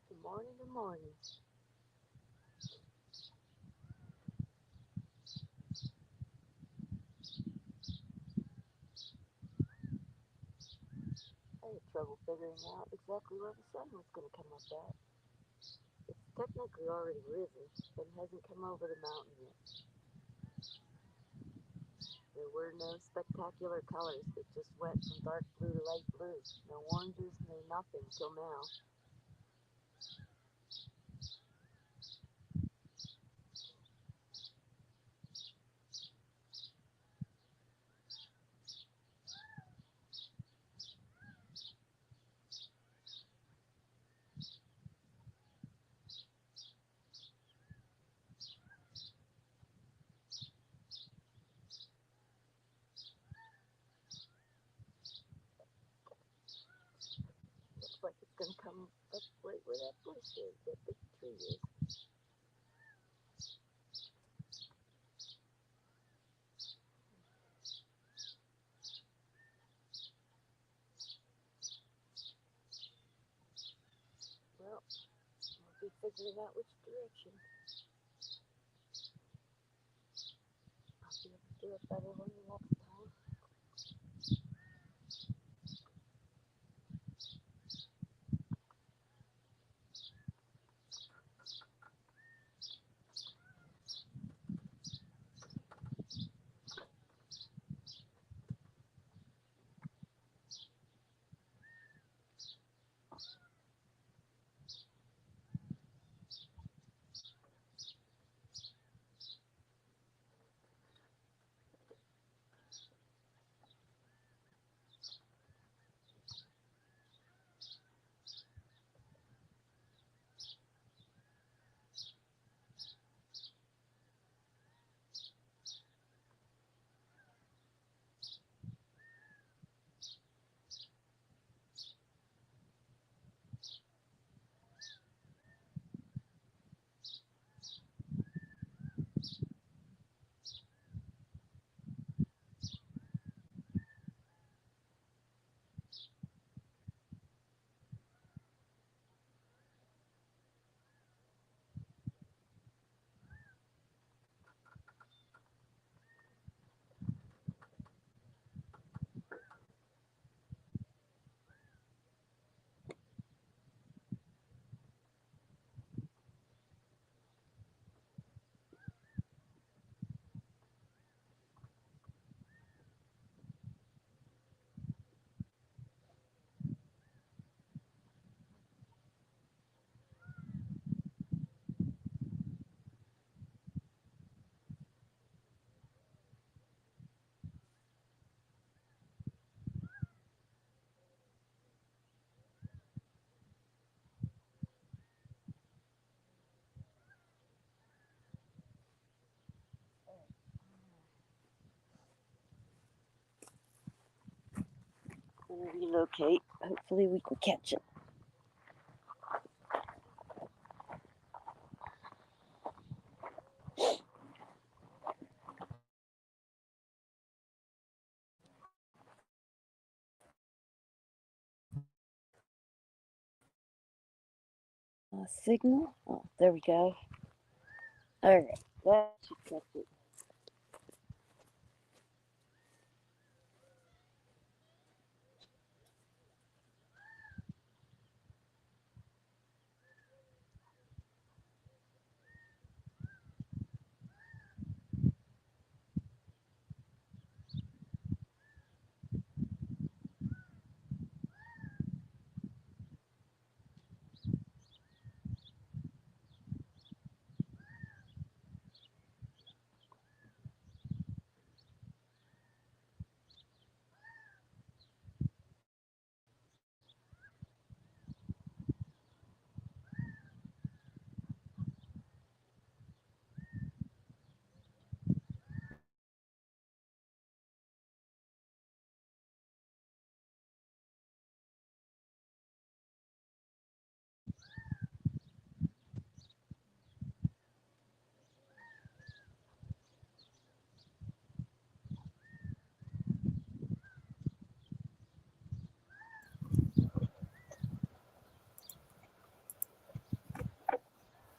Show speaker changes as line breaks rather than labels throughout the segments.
Good morning, good morning. I had trouble figuring out exactly where the sun was going to come up at. It's technically already risen, but it hasn't come over the mountain yet. There were no spectacular colors. It just went from dark blue to light blue. No oranges, no nothing till now. Looks like it's going to come up right where that bush is, that big tree is. Well, we'll be figuring out which direction. I'll be able to do it better when the next time. relocate. Hopefully we can catch it. Signal. Oh, there we go. All right, that should catch it.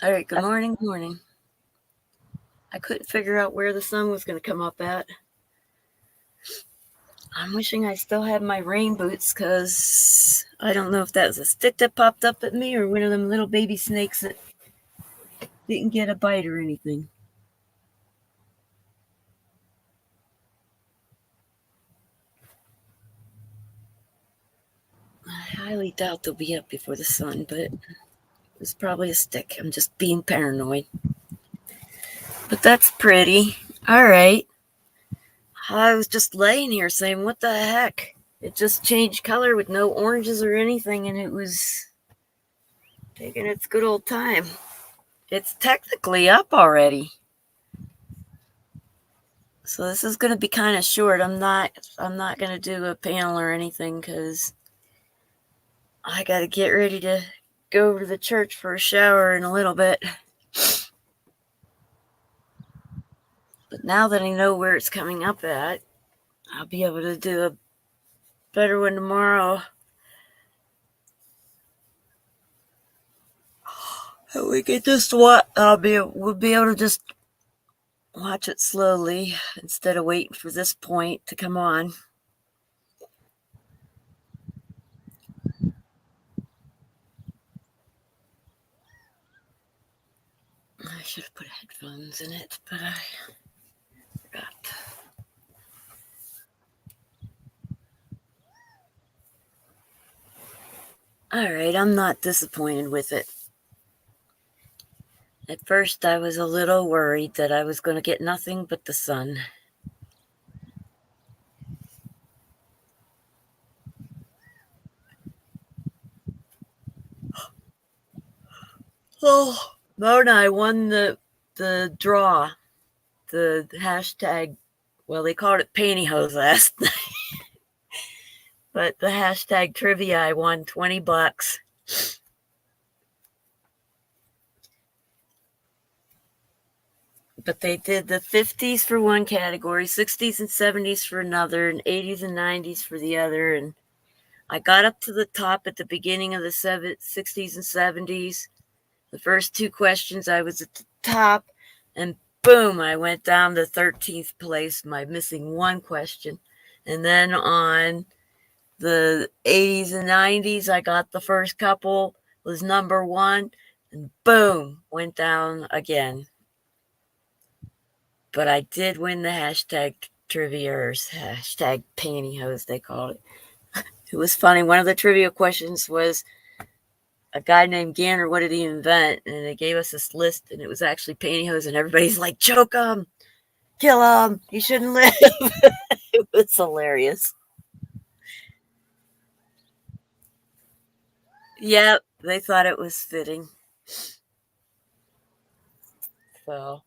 All right, good morning, morning. I couldn't figure out where the sun was going to come up at. I'm wishing I still had my rain boots because I don't know if that was a stick that popped up at me or one of them little baby snakes that didn't get a bite or anything. I highly doubt they'll be up before the sun, but it's probably a stick. I'm just being paranoid. But that's pretty. All right. I was just laying here saying, what the heck? It just changed color with no oranges or anything, and it was taking its good old time. It's technically up already. So this is going to be kind of short. I'm not going to do a panel or anything because I got to get ready to go over to the church for a shower in a little bit. But now that I know where it's coming up at, I'll be able to do a better one tomorrow. We could just we'll be able to just watch it slowly instead of waiting for this point to come on. I should have put headphones in it, but I forgot. All right, I'm not disappointed with it. At first, I was a little worried that I was going to get nothing but the sun. Oh, Mona, I won the draw, the hashtag. Well, they called it pantyhose last night, but the hashtag trivia. I won $20. But they did the 50s for one category, 60s and 70s for another, and 80s and 90s for the other. And I got up to the top at the beginning of the 60s and 70s. The first two questions, I was at the top, and boom, I went down to 13th place by missing one question. And then on the 80s and 90s, I got the first couple, was number one, and boom, went down again. But I did win the hashtag trivia, or hashtag pantyhose, they called it. It was funny. One of the trivia questions was a guy named Gander, what did he invent? And they gave us this list, and it was actually pantyhose, and everybody's like, choke him, kill him, he shouldn't live. It was hilarious. Yep, they thought it was fitting. So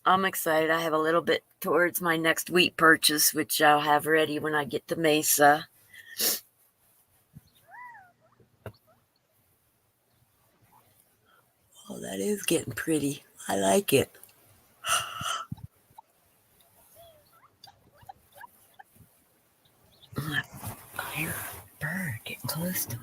I'm excited. I have a little bit towards my next wheat purchase, which I'll have ready when I get to Mesa. Oh, that is getting pretty. I like it. I hear a bird getting close to it.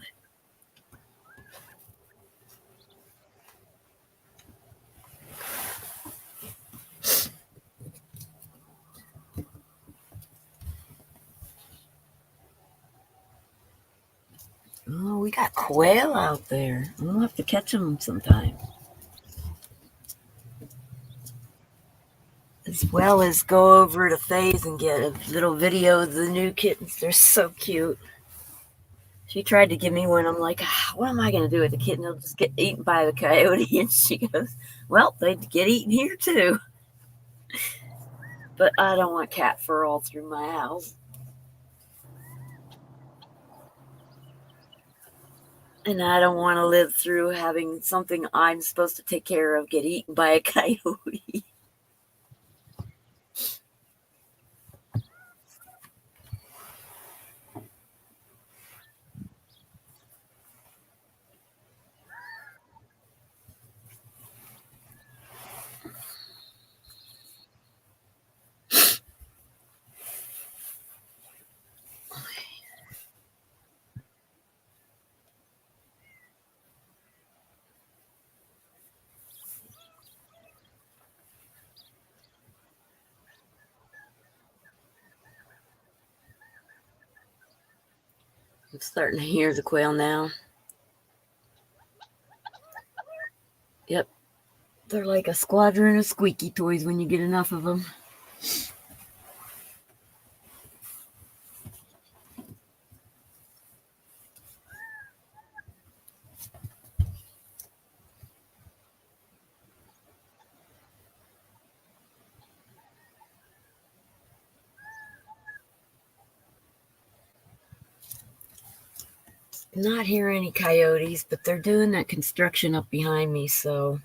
Oh, we got quail out there. We'll have to catch them sometime. As well as go over to Faye's and get a little video of the new kittens. They're so cute. She tried to give me one. I'm like, what am I going to do with the kitten? They'll just get eaten by the coyote. And she goes, well, they get eaten here too. But I don't want cat fur all through my house. And I don't want to live through having something I'm supposed to take care of get eaten by a coyote. I'm starting to hear the quail now. Yep. They're like a squadron of squeaky toys when you get enough of them. Not hear any coyotes, but they're doing that construction up behind me, so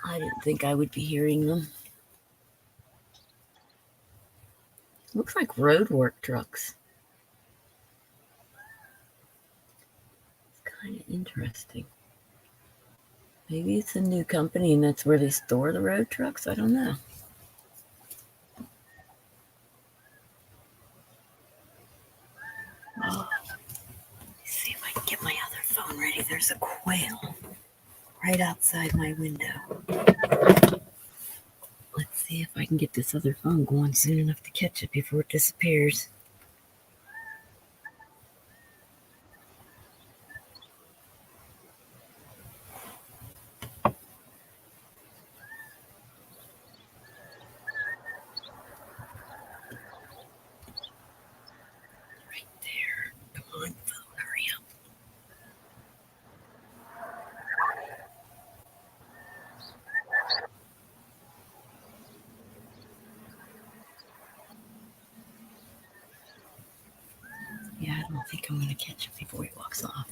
I didn't think I would be hearing them. Looks like roadwork trucks. It's kind of interesting. Maybe it's a new company and that's where they store the road trucks. I don't know. Oh, let me see if I can get my other phone ready. There's a quail right outside my window. Let's see if I can get this other phone going soon enough to catch it before it disappears. Right there. Come on, phone, hurry up. Yeah, I don't think I'm going to catch it before he walks off.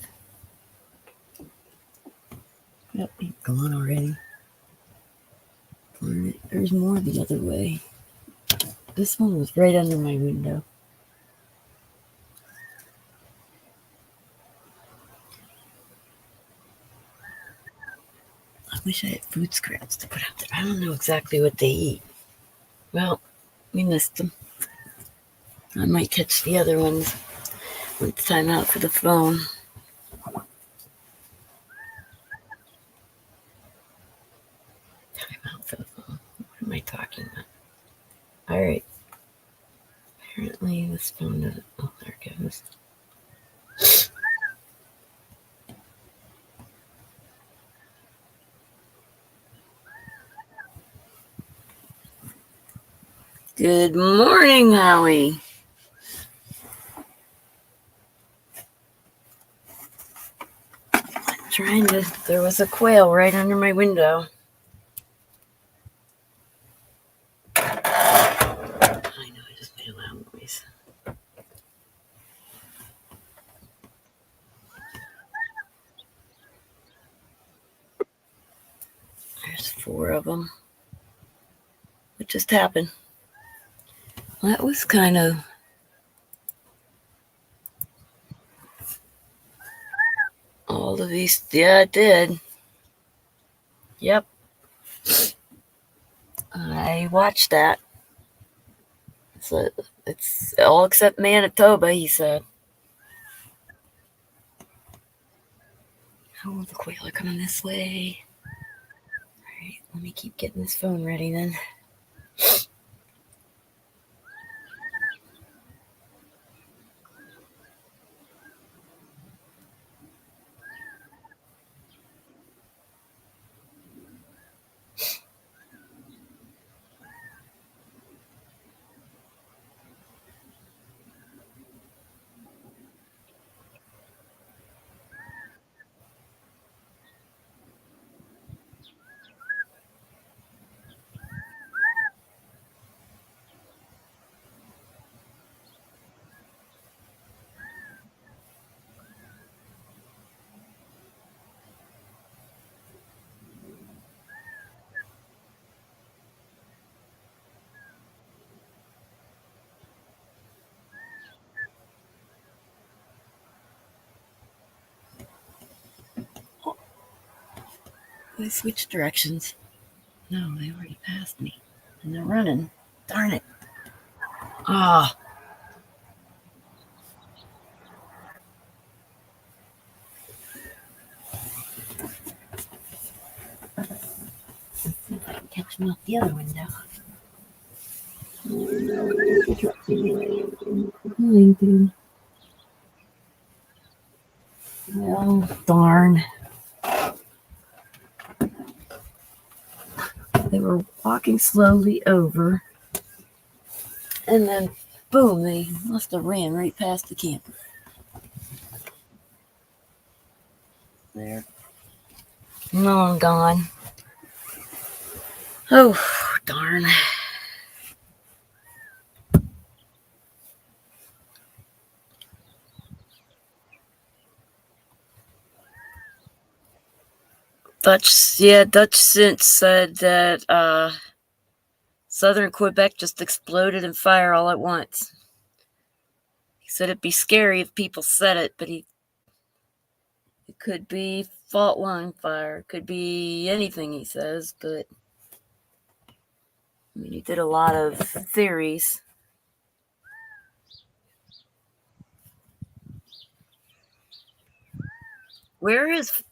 Yep, he's gone already. There's more the other way. This one was right under my window. I wish I had food scraps to put out there. I don't know exactly what they eat. Well, we missed them. I might catch the other ones when it's time out for the phone. Time out for the phone. What am I talking about? All right. Apparently this phone doesn't. Oh, there it goes. Good morning, Howie. There was a quail right under my window. I know, I just made a loud noise. There's 4 of them. What just happened? That was kind of All of these, yeah, it did. Yep. I watched that. So it's all except Manitoba, he said. Oh, the quail are coming this way. All right, let me keep getting this phone ready then. They switched directions. No, they already passed me. And they're running. Darn it. Ah. Let's see if I can catch them out the other window. Well, darn. They were walking slowly over, and then boom, they must have ran right past the camper. There. Long gone. Oh, darn. Dutch Sense said that southern Quebec just exploded in fire all at once. He said it'd be scary if people said it, but it could be fault line fire, it could be anything, he says, but I mean, he did a lot of theories. Where is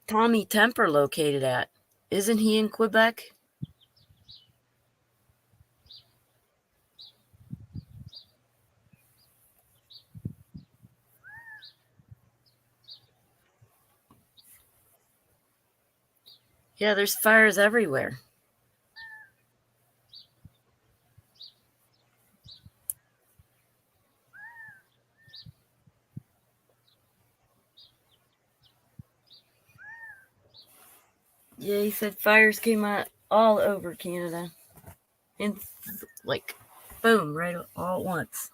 Tommy Temper located at? Isn't he in Quebec? Yeah, there's fires everywhere. Yeah, he said fires came out all over Canada. And like, boom, right all at once.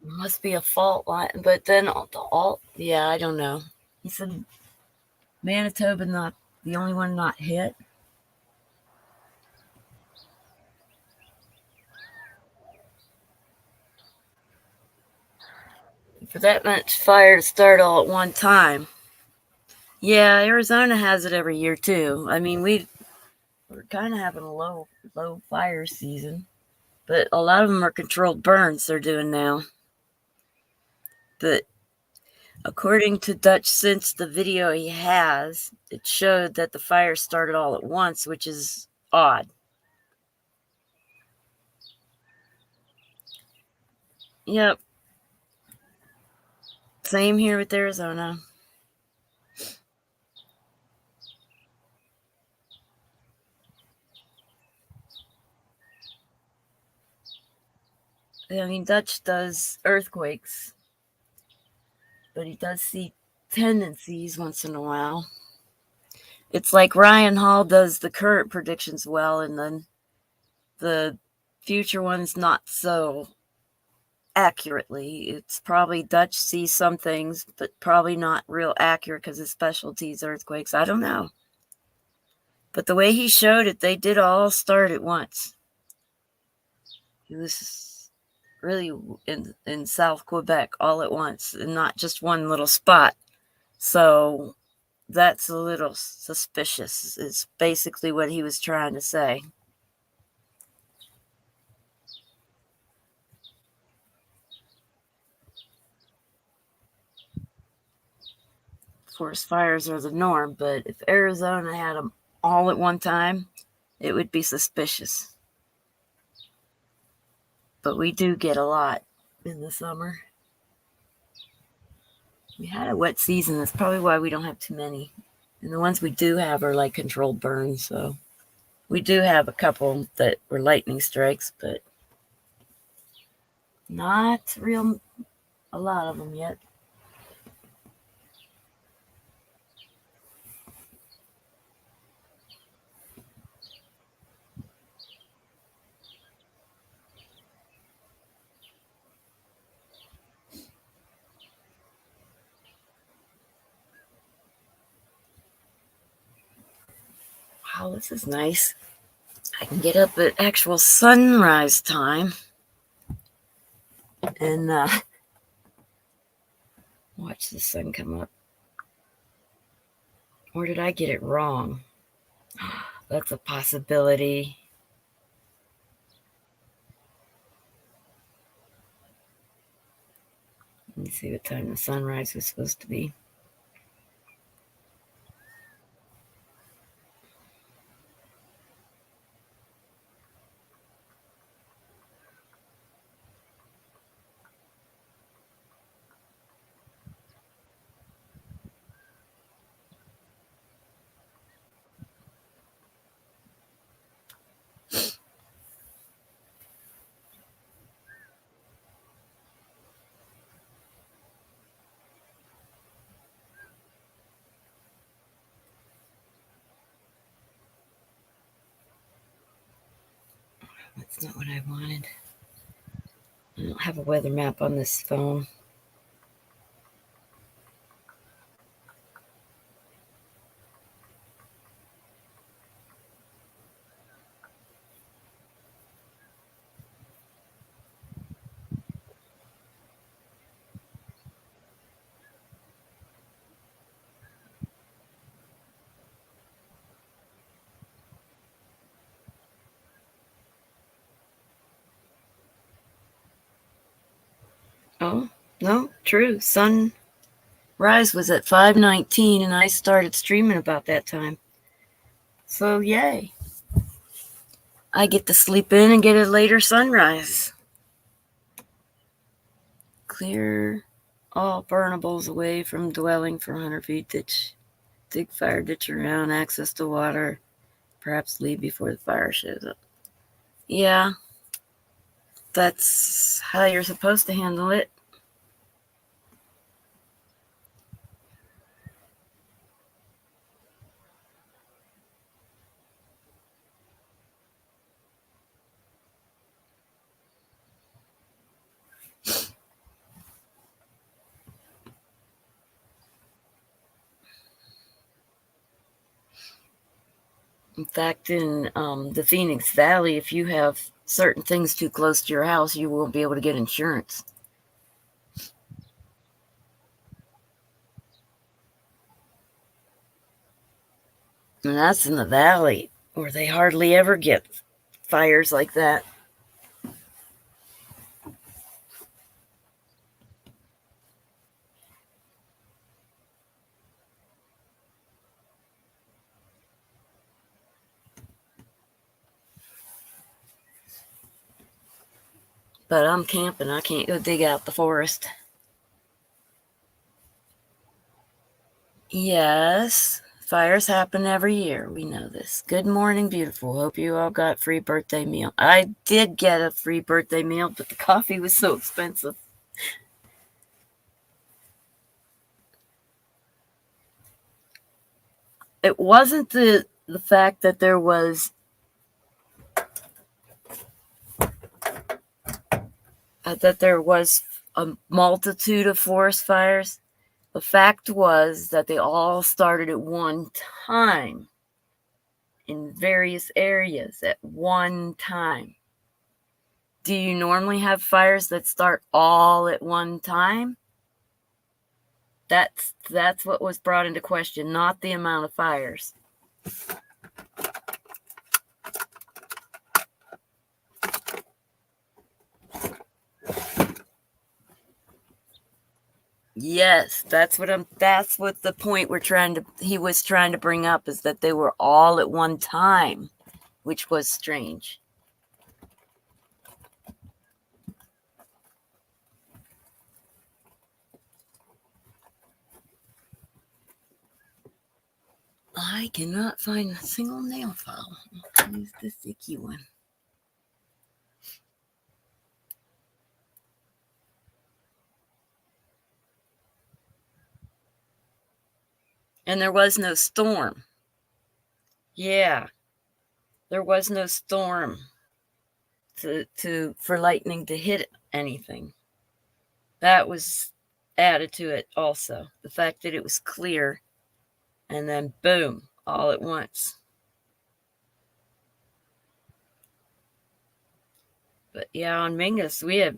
Must be a fault line, but then yeah, I don't know. He said Manitoba not the only one not hit. For that much fire to start all at one time. Yeah, Arizona has it every year too. I mean, we're kind of having a low fire season, but a lot of them are controlled burns they're doing now. But according to Dutch Sense, the video he has, it showed that the fire started all at once, which is odd. Yep. Same here with Arizona. I mean, Dutch does earthquakes, but he does see tendencies once in a while. It's like Ryan Hall does the current predictions well, and then the future ones not so accurately. It's probably Dutch sees some things, but probably not real accurate because his specialty is earthquakes. I don't know. But the way he showed it, they did all start at once. It was really in South Quebec all at once, and not just one little spot. So that's a little suspicious, is basically what he was trying to say. Forest fires are the norm, but if Arizona had them all at one time, it would be suspicious. But we do get a lot in the summer. We had a wet season. That's probably why we don't have too many. And the ones we do have are like controlled burns. So we do have a couple that were lightning strikes, but not real a lot of them yet. Wow, this is nice. I can get up at actual sunrise time and watch the sun come up. Or did I get it wrong? That's a possibility. Let me see what time the sunrise was supposed to be. That's not what I wanted. I don't have a weather map on this phone. Oh, no, true. Sunrise was at 5:19 and I started streaming about that time. So, yay. I get to sleep in and get a later sunrise. Clear all burnables away from dwelling for 100 feet. Dig fire ditch around, access to water. Perhaps leave before the fire shows up. Yeah, that's how you're supposed to handle it. In fact, in the Phoenix Valley, if you have certain things too close to your house, you won't be able to get insurance. And that's in the valley where they hardly ever get fires like that. But I'm camping. I can't go dig out the forest. Yes, fires happen every year. We know this. Good morning, beautiful. Hope you all got free birthday meal. I did get a free birthday meal, but the coffee was so expensive. It wasn't the fact that there was a multitude of forest fires. The fact was that they all started at one time in various areas at one time. Do you normally have fires that start all at one time? That's what was brought into question, not the amount of fires. Yes, that's what the point he was trying to bring up, is that they were all at one time, which was strange. I cannot find a single nail file. I'll use the sticky one. And there was no storm. Yeah. There was no storm for lightning to hit anything. That was added to it also. The fact that it was clear and then boom, all at once. But yeah, on Mingus, we have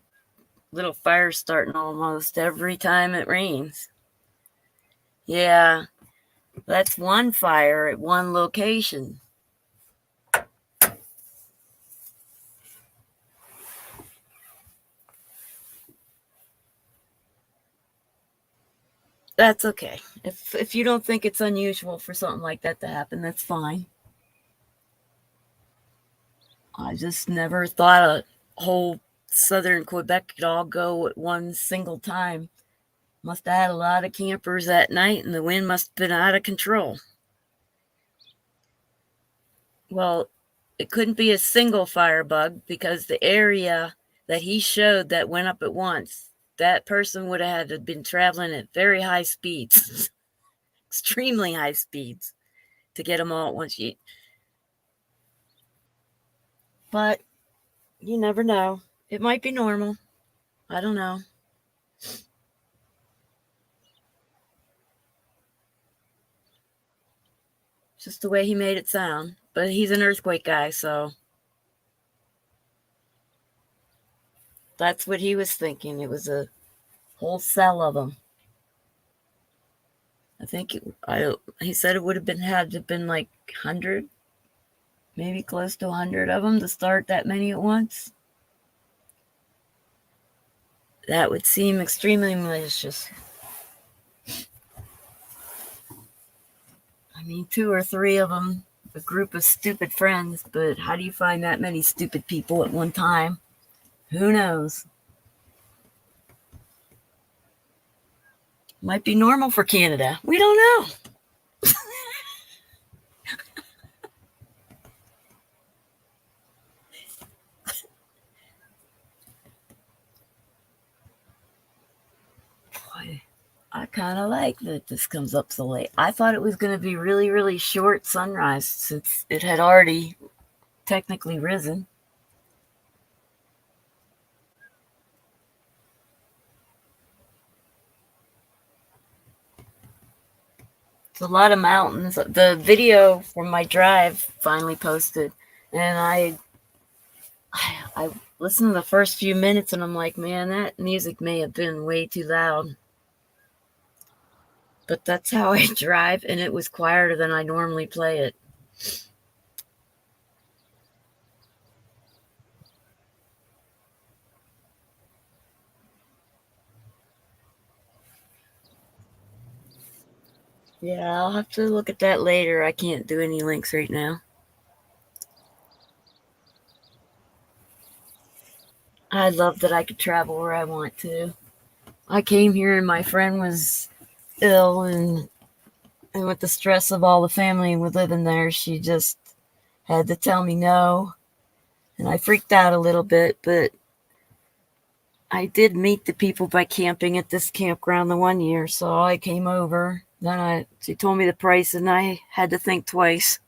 little fires starting almost every time it rains. Yeah, that's one fire at one location. That's okay. If you don't think it's unusual for something like that to happen, that's fine. I just never thought a whole southern Quebec could all go at one single time. Must have had a lot of campers that night, and the wind must have been out of control. Well, it couldn't be a single firebug, because the area that he showed that went up at once, that person would have had to have been traveling at very high speeds, extremely high speeds, to get them all at once. But you never know. It might be normal. I don't know. Just the way he made it sound. But he's an earthquake guy, so that's what he was thinking. It was a whole cell of them. I think he said it would have had to have been like 100, maybe close to 100 of them to start that many at once. That would seem extremely malicious. I mean, 2 or 3 of them, a group of stupid friends, but how do you find that many stupid people at one time? Who knows? Might be normal for Canada. We don't know. Boy, I kind of like that this comes up so late. I thought it was going to be really, really short sunrise, since it had already technically risen. It's a lot of mountains. The video from my drive finally posted, and I listened to the first few minutes, and I'm like, man, that music may have been way too loud. But that's how I drive, and it was quieter than I normally play it. Yeah, I'll have to look at that later. I can't do any links right now. I love that I could travel where I want to. I came here and my friend was ill, and with the stress of all the family living there, she just had to tell me no. And I freaked out a little bit, but I did meet the people by camping at this campground the one year, so I came over. Then she told me the price, and I had to think twice.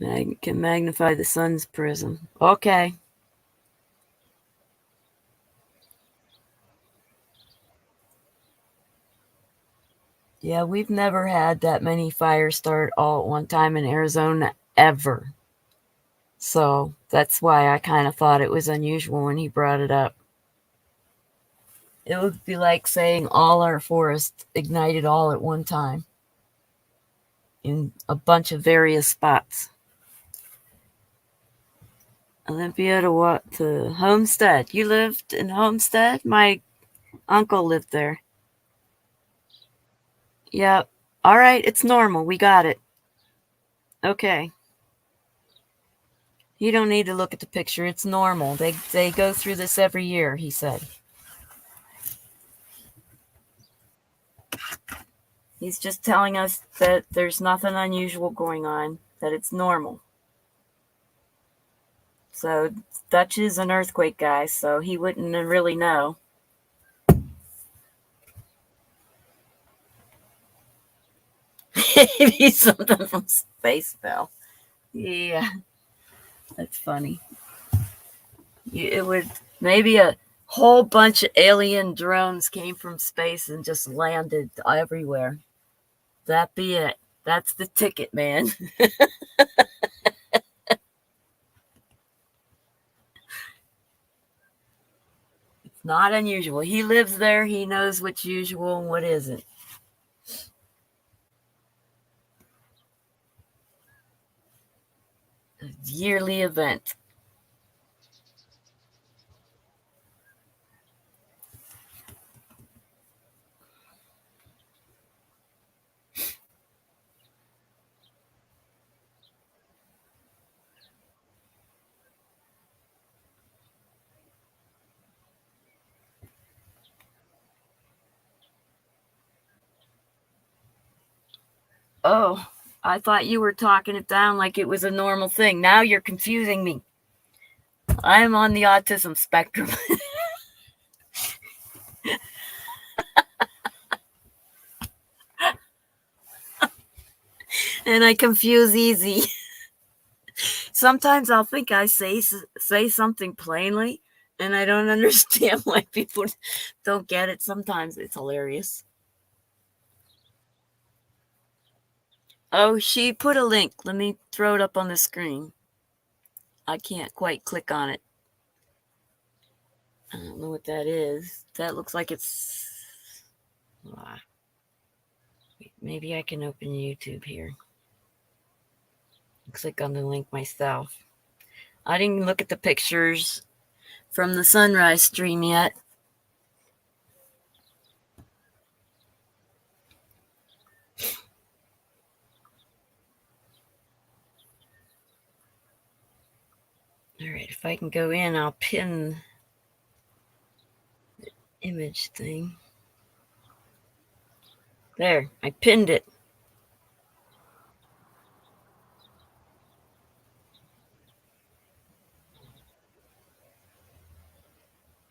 I can magnify the sun's prism. Okay. Yeah, we've never had that many fires start all at one time in Arizona, ever. So that's why I kind of thought it was unusual when he brought it up. It would be like saying all our forest ignited all at one time in a bunch of various spots. Olympia to what? To Homestead. You lived in Homestead? My uncle lived there. Yep. All right, it's normal. We got it. Okay. You don't need to look at the picture. It's normal. They go through this every year, he said. He's just telling us that there's nothing unusual going on, that it's normal. So Dutch is an earthquake guy, so he wouldn't really know. Maybe something from space fell. Yeah, that's funny. It would maybe a whole bunch of alien drones came from space and just landed everywhere. That be it. That's the ticket, man. It's not unusual. He lives there. He knows what's usual and what isn't. A yearly event. Oh, I thought you were talking it down like it was a normal thing. Now you're confusing me. I am on the autism spectrum. And I confuse easy. Sometimes I'll think I say something plainly and I don't understand why people don't get it. Sometimes it's hilarious. Oh, she put a link. Let me throw it up on the screen. I can't quite click on it. I don't know what that is. That looks like it's. Wait, maybe I can open YouTube here. Click on the link myself. I didn't look at the pictures from the sunrise stream yet. All right, if I can go in, I'll pin the image thing. There, I pinned it.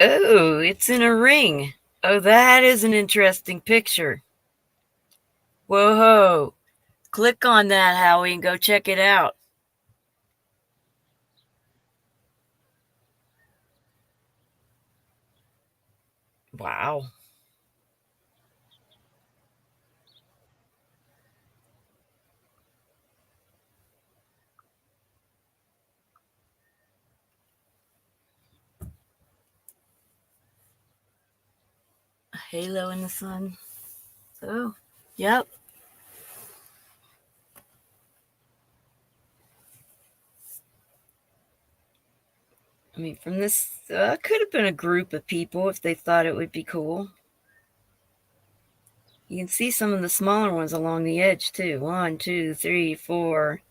Oh, it's in a ring. Oh, that is an interesting picture. Whoa. Click on that, Howie, and go check it out. Wow. A halo in the sun. Oh, yep. I mean, from this, could have been a group of people if they thought it would be cool. You can see some of the smaller ones along the edge, too. 1, 2, 3, 4,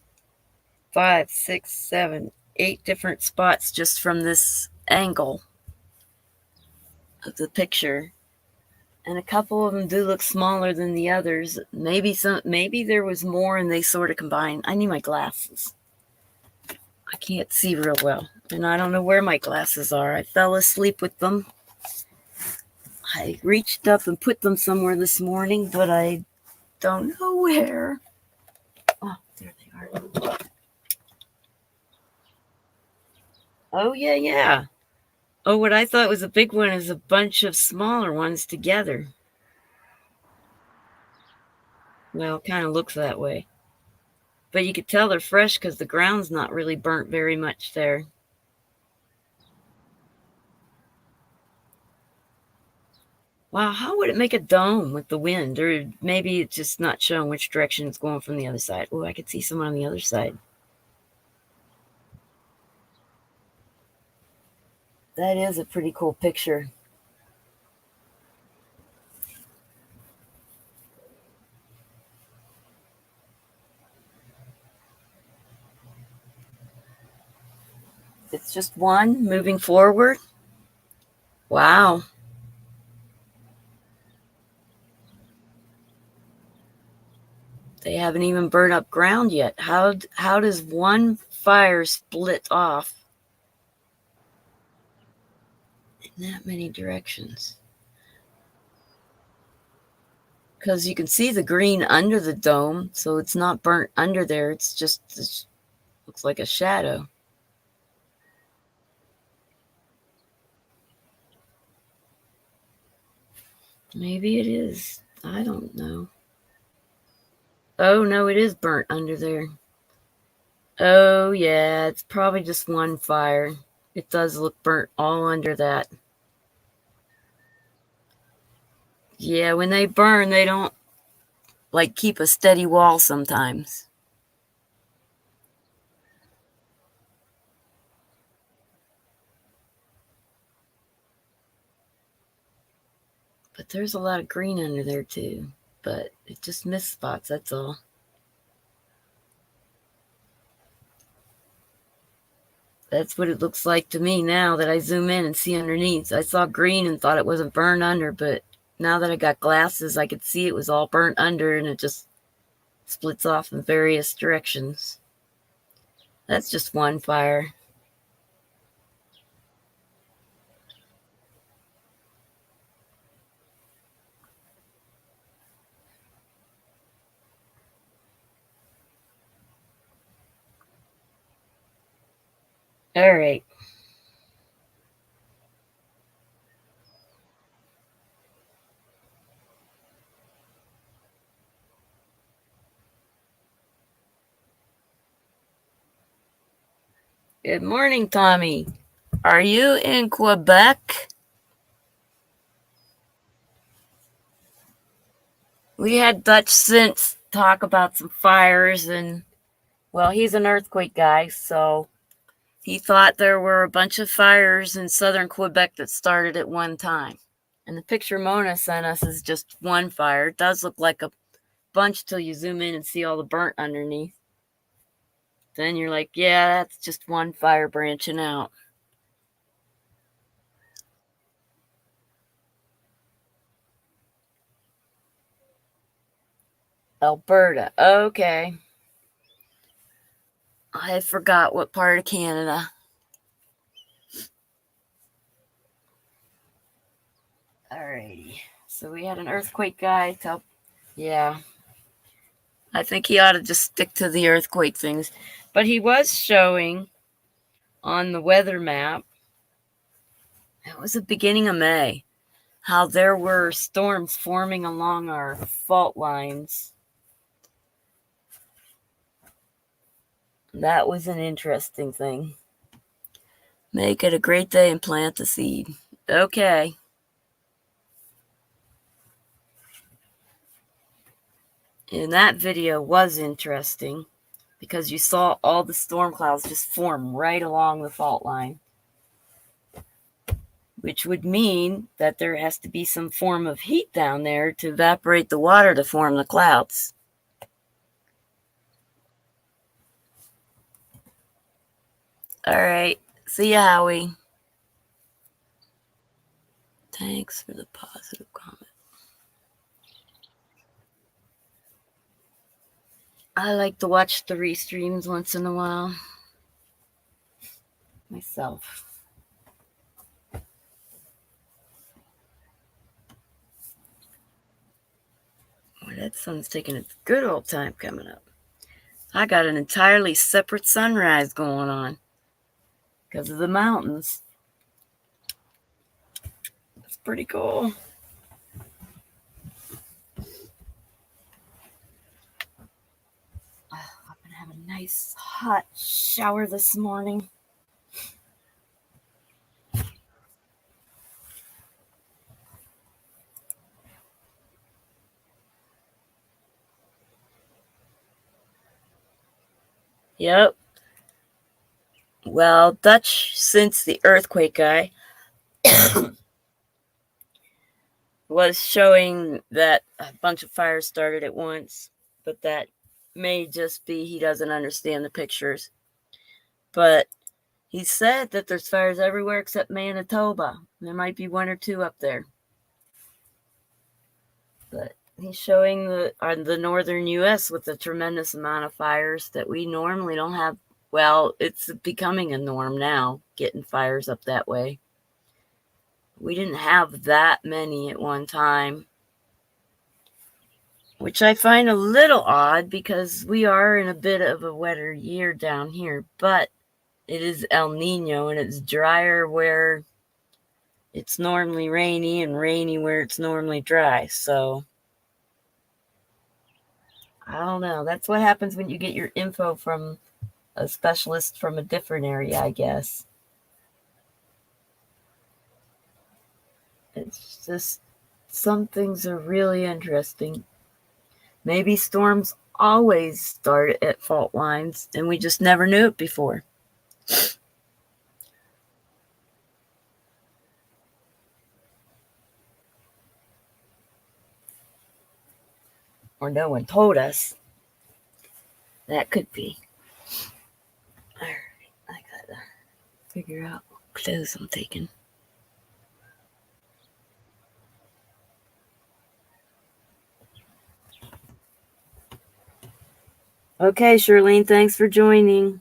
5, 6, 7, 8 different spots just from this angle of the picture. And a couple of them do look smaller than the others. Maybe there was more and they sort of combined. I need my glasses. I can't see real well. And I don't know where my glasses are. I fell asleep with them. I reached up and put them somewhere this morning, but I don't know where. Oh, there they are. Oh, yeah, yeah. Oh, what I thought was a big one is a bunch of smaller ones together. Well, it kind of looks that way. But you could tell they're fresh because the ground's not really burnt very much there. Wow, how would it make a dome with the wind? Or maybe it's just not showing which direction it's going from the other side. Oh, I could see someone on the other side. That is a pretty cool picture. It's just one moving forward. Wow. They haven't even burned up ground yet. How does one fire split off in that many directions? Because you can see the green under the dome, so it's not burnt under there. It's just it looks like a shadow. Maybe it is. I don't know. Oh no, it is burnt under there. Oh yeah, it's probably just one fire. It does look burnt all under that. Yeah, when they burn, they don't like keep a steady wall sometimes. But there's a lot of green under there too. But it just missed spots, that's all. That's what it looks like to me now that I zoom in and see underneath. I saw green and thought it wasn't burned under, but now that I got glasses, I could see it was all burnt under and it just splits off in various directions. That's just one fire. All right. Good morning, Tommy. Are you in Quebec? We had Dutch since talk about some fires, and well, he's an earthquake guy, so he thought there were a bunch of fires in southern Quebec that started at one time. And the picture Mona sent us is just one fire. It does look like a bunch till you zoom in and see all the burnt underneath. Then you're like, yeah, that's just one fire branching out. Alberta. Okay. I forgot what part of Canada. Alrighty. So we had an earthquake guy tell. Yeah. I think he ought to just stick to the earthquake things. But he was showing on the weather map, it was the beginning of May, how there were storms forming along our fault lines. That was an interesting thing. Make it a great day and plant the seed. Okay. And that video was interesting because you saw all the storm clouds just form right along the fault line, which would mean that there has to be some form of heat down there to evaporate the water to form the clouds. All right. See ya, Howie. Thanks for the positive comment. I like to watch the restreams once in a while myself. Boy, that sun's taking its good old time coming up. I got an entirely separate sunrise going on because of the mountains. It's pretty cool. I've been having nice hot shower this morning. Yep. Well, Dutch, since the earthquake guy, was showing that a bunch of fires started at once, but that may just be he doesn't understand the pictures. But he said that there's fires everywhere except Manitoba. There might be one or two up there. But he's showing the northern U.S. with a tremendous amount of fires that we normally don't have. Well, it's becoming a norm now, getting fires up that way. We didn't have that many at one time, which I find a little odd because we are in a bit of a wetter year down here, but it is El Nino and it's drier where it's normally rainy and rainy where it's normally dry. So I don't know. That's what happens when you get your info from a specialist from a different area, I guess. It's just some things are really interesting. Maybe storms always start at fault lines and we just never knew it before. Or no one told us. That could be. All right, I gotta figure out what clothes I'm taking. Okay, Charlene, thanks for joining.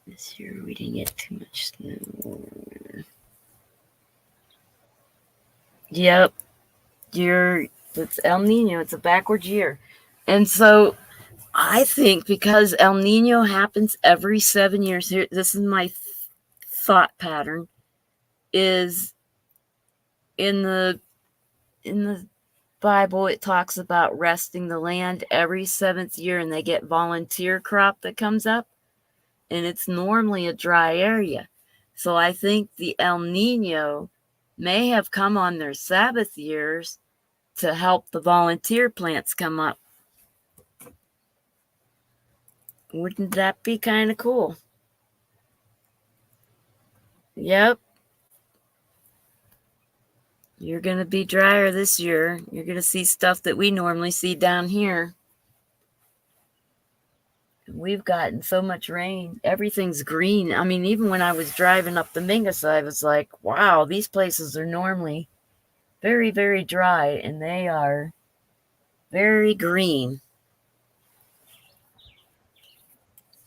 This year we didn't get too much snow. Yep, it's El Nino. It's a backwards year. And so I think because El Nino happens every 7 years, here, this is my thought pattern, is in the Bible, it talks about resting the land every 7th year, and they get volunteer crop that comes up, and it's normally a dry area. So I think the El Nino may have come on their Sabbath years to help the volunteer plants come up. Wouldn't that be kind of cool? Yep. You're going to be drier this year. You're going to see stuff that we normally see down here. We've gotten so much rain. Everything's green. I mean, even when I was driving up the Mingus, I was like, wow, these places are normally very, very dry, and they are very green.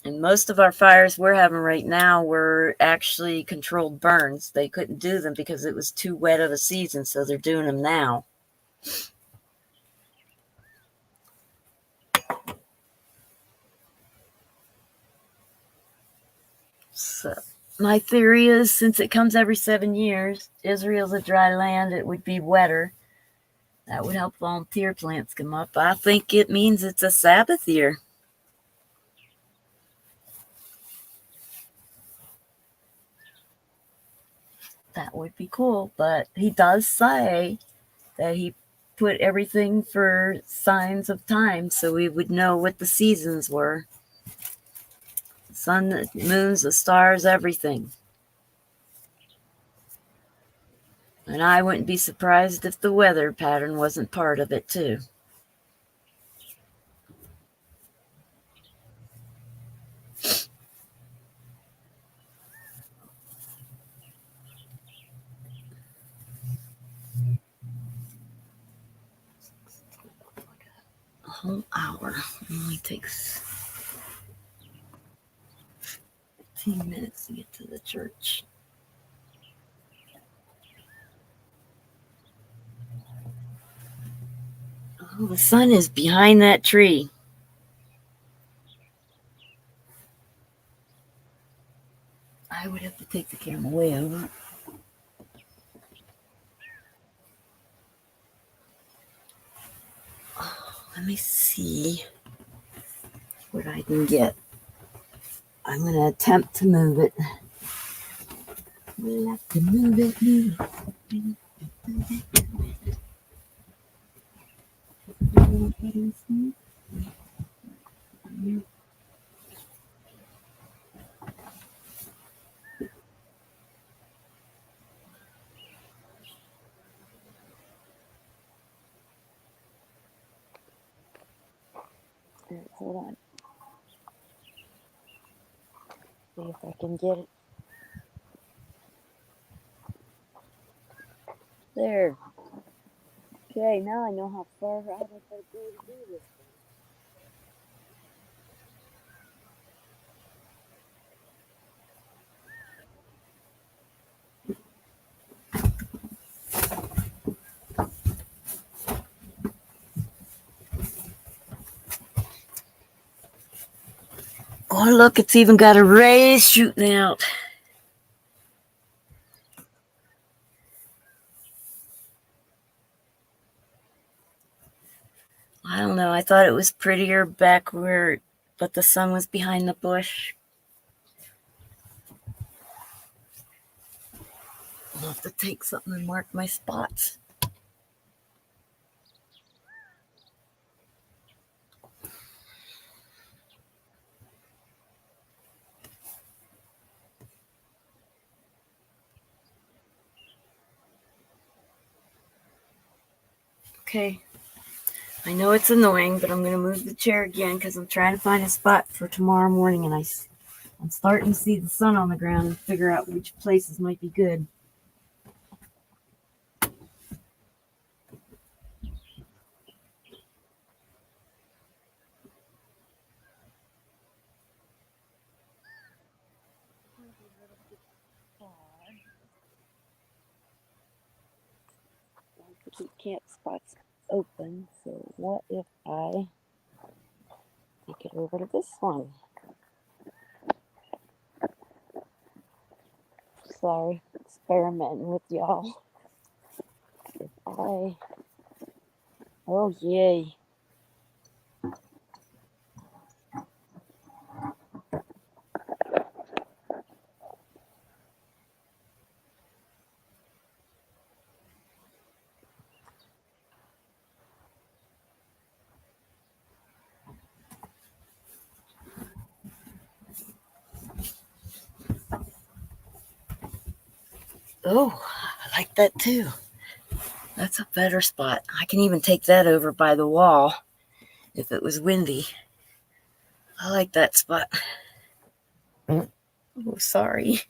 And most of our fires we're having right now were actually controlled burns. They couldn't do them because it was too wet of a season, so they're doing them now. So my theory is, since it comes every 7 years, Israel's a dry land, it would be wetter. That would help volunteer plants come up. I think it means it's a Sabbath year. That would be cool. But he does say that he put everything for signs of time so we would know what the seasons were. The sun, the moons, the stars, everything. And I wouldn't be surprised if the weather pattern wasn't part of it too. A whole hour. It only takes 15 minutes to get to the church. Oh, the sun is behind that tree. I would have to take the camera way over. Let me see what I can get. I'm going to attempt to move it. We'll have to move it, move it. Hold on. See if I can get it. There. Okay, now I know how far out I gotta go to do this. Oh, look, it's even got a rays shooting out. I don't know. I thought it was prettier back where, but the sun was behind the bush. I'll have to take something and mark my spots. Okay. I know it's annoying, but I'm going to move the chair again because I'm trying to find a spot for tomorrow morning, and I'm starting to see the sun on the ground and figure out which places might be good. To keep camp spots open, so what if I take it over to this one? Sorry, experimenting with y'all. If I, oh yay. Oh, I like that too. That's a better spot. I can even take that over by the wall if it was windy. I like that spot. Oh, sorry.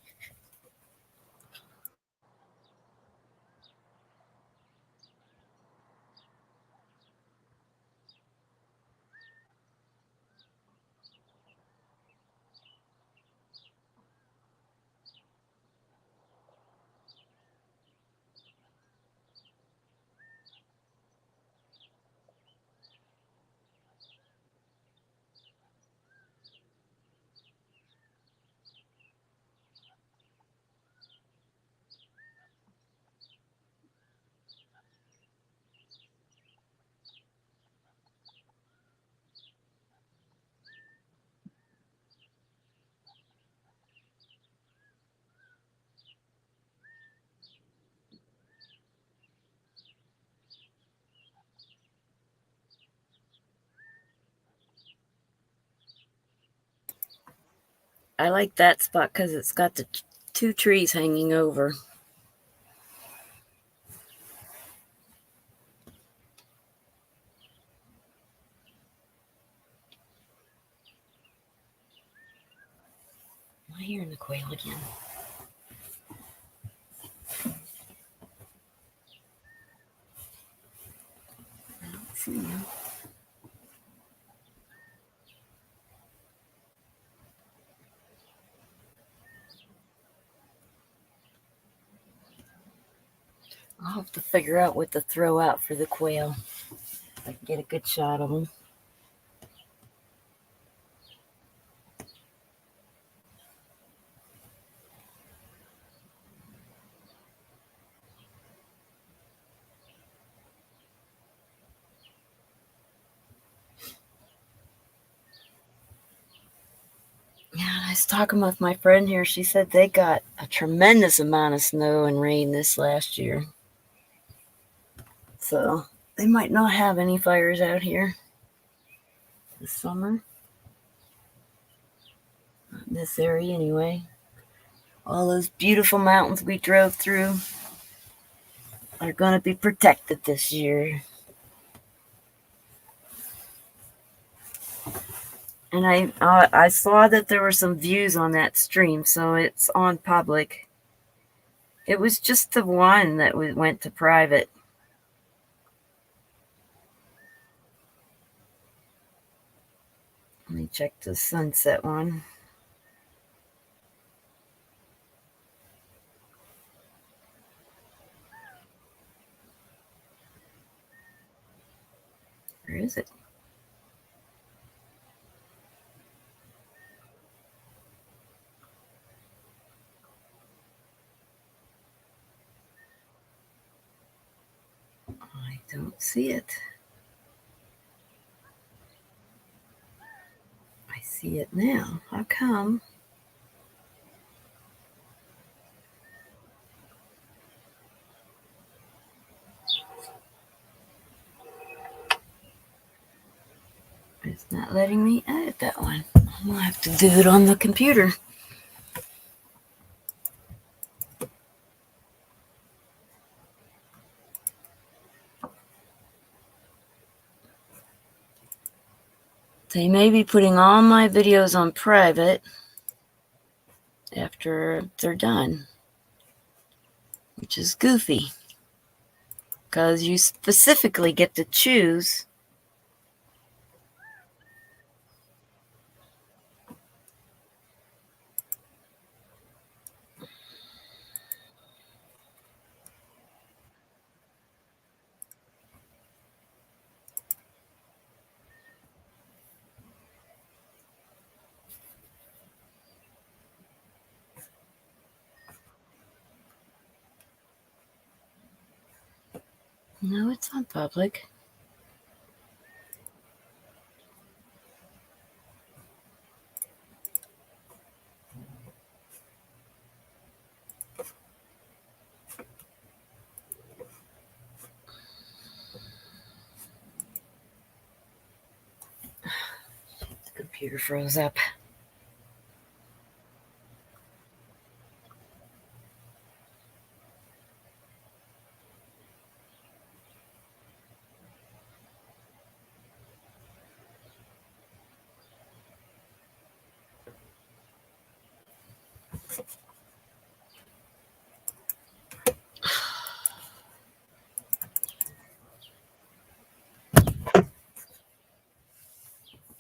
I like that spot because it's got the two trees hanging over. Am I hearing the quail again? I don't see him. I'll have to figure out what to throw out for the quail. If I can get a good shot of them. was talking with my friend here. She said they got a tremendous amount of snow and rain this last year. So they might not have any fires out here this summer. Not in this area, anyway. All those beautiful mountains we drove through are going to be protected this year. And I saw that there were some views on that stream, so it's on public. It was just the one that went to private. Let me check the sunset one. Where is it? I don't see it. I see it now. How come? It's not letting me edit that one. I'll have to do it on the computer. They may be putting all my videos on private after they're done, which is goofy because you specifically get to choose. No, it's on public. The computer froze up.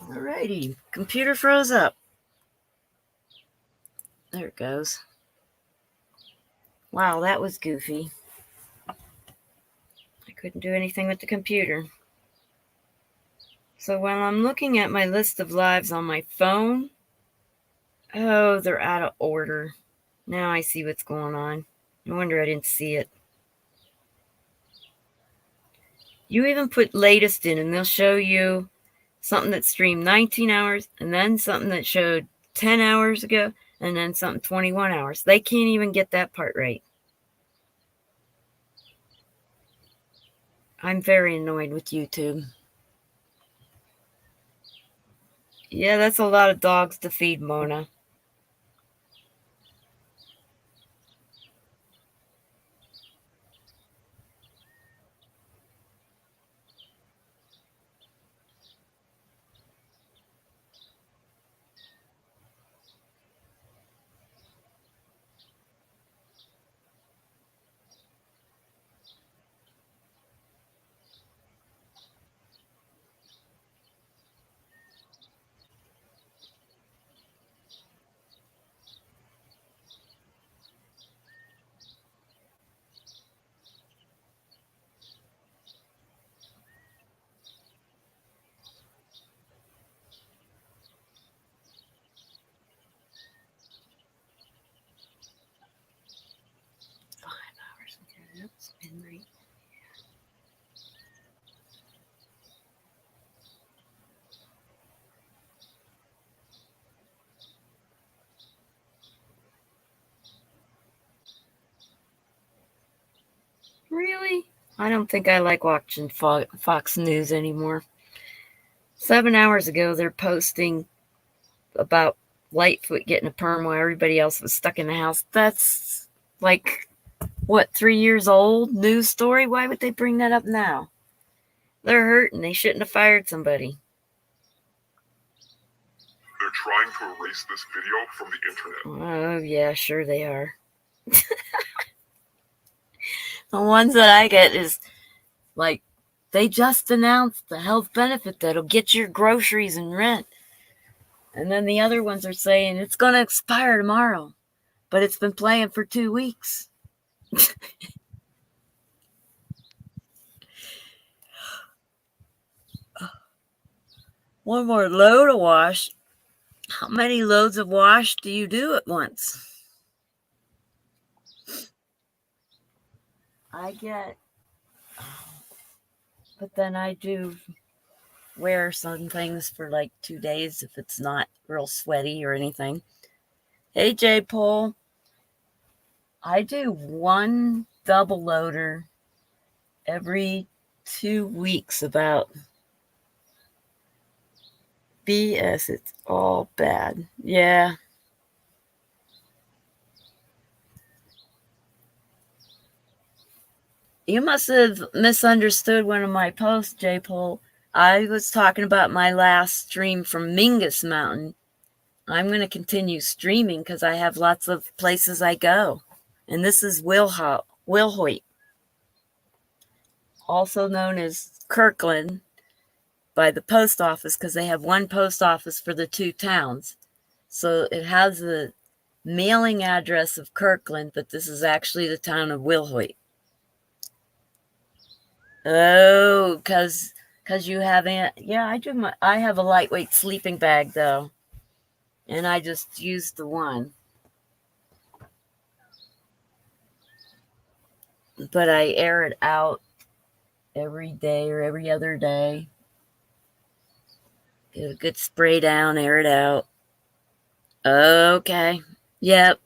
Alrighty, computer froze up. There it goes. Wow, that was goofy. I couldn't do anything with the computer. So when I'm looking at my list of lives on my phone, oh, they're out of order. Now I see what's going on. No wonder I didn't see it. You even put latest in, and they'll show you something that streamed 19 hours, and then something that showed 10 hours ago, and then something 21 hours. They can't even get that part right. I'm very annoyed with YouTube. Yeah, that's a lot of dogs to feed, Mona. I don't think I like watching Fox News anymore. 7 hours ago, they're posting about Lightfoot getting a perm while everybody else was stuck in the house. That's like, what, 3 years old news story? Why would they bring that up now? They're hurting. They shouldn't have fired somebody.
They're trying to erase this video from the internet.
Oh, yeah, sure they are. The ones that I get is like, they just announced the health benefit that'll get your groceries and rent. And then the other ones are saying it's going to expire tomorrow, but it's been playing for 2 weeks. One more load of wash. How many loads of wash do you do at once? I get, but then I do wear some things for like 2 days if it's not real sweaty or anything. Hey, J Pole, I do one double loader every 2 weeks about. BS, it's all bad. Yeah. You must have misunderstood one of my posts, J Pole. I was talking about my last stream from Mingus Mountain. I'm going to continue streaming because I have lots of places I go. And this is Wilhoit, also known as Kirkland by the post office because they have one post office for the 2 towns. So it has the mailing address of Kirkland, but this is actually the town of Wilhoit. Oh, because you have yeah, I have a lightweight sleeping bag though, and I just used the one. But I air it out every day or every other day. Get a good spray down, air it out. Okay. Yep.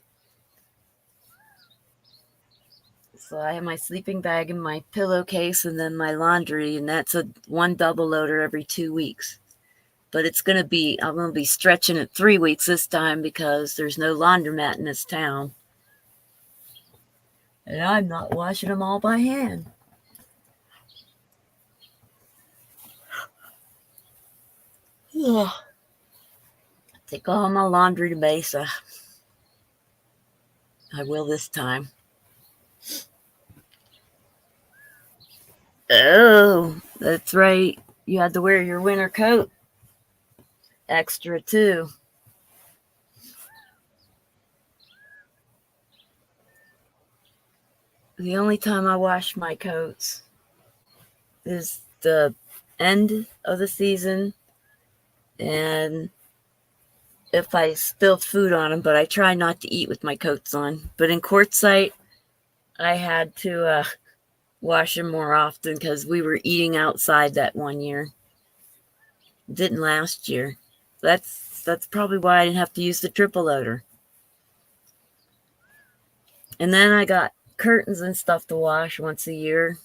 So I have my sleeping bag and my pillowcase and then my laundry, and that's one double loader every 2 weeks. But I'm going to be stretching it 3 weeks this time because there's no laundromat in this town. And I'm not washing them all by hand. Yeah. Take all my laundry to Mesa. I will this time. Oh, that's right. You had to wear your winter coat. Extra, too. The only time I wash my coats is the end of the season and if I spilled food on them, but I try not to eat with my coats on. But in Quartzsite, I had to wash them more often because we were eating outside that one year. It didn't last year. That's probably why I didn't have to use the triple loader. And then I got curtains and stuff to wash once a year,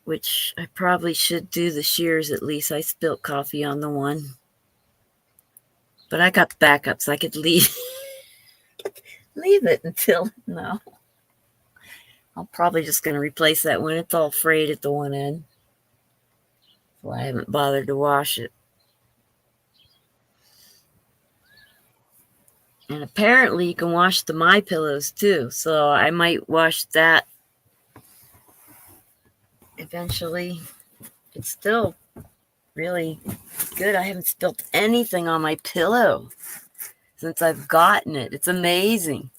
which I probably should do this year's at least. I spilt coffee on the one. But I got backups. I could leave it until no. I'm probably just going to replace that one. It's all frayed at the one end. So I haven't bothered to wash it. And apparently you can wash the My Pillows too. So I might wash that eventually. It's still really good. I haven't spilled anything on my pillow since I've gotten it. It's amazing.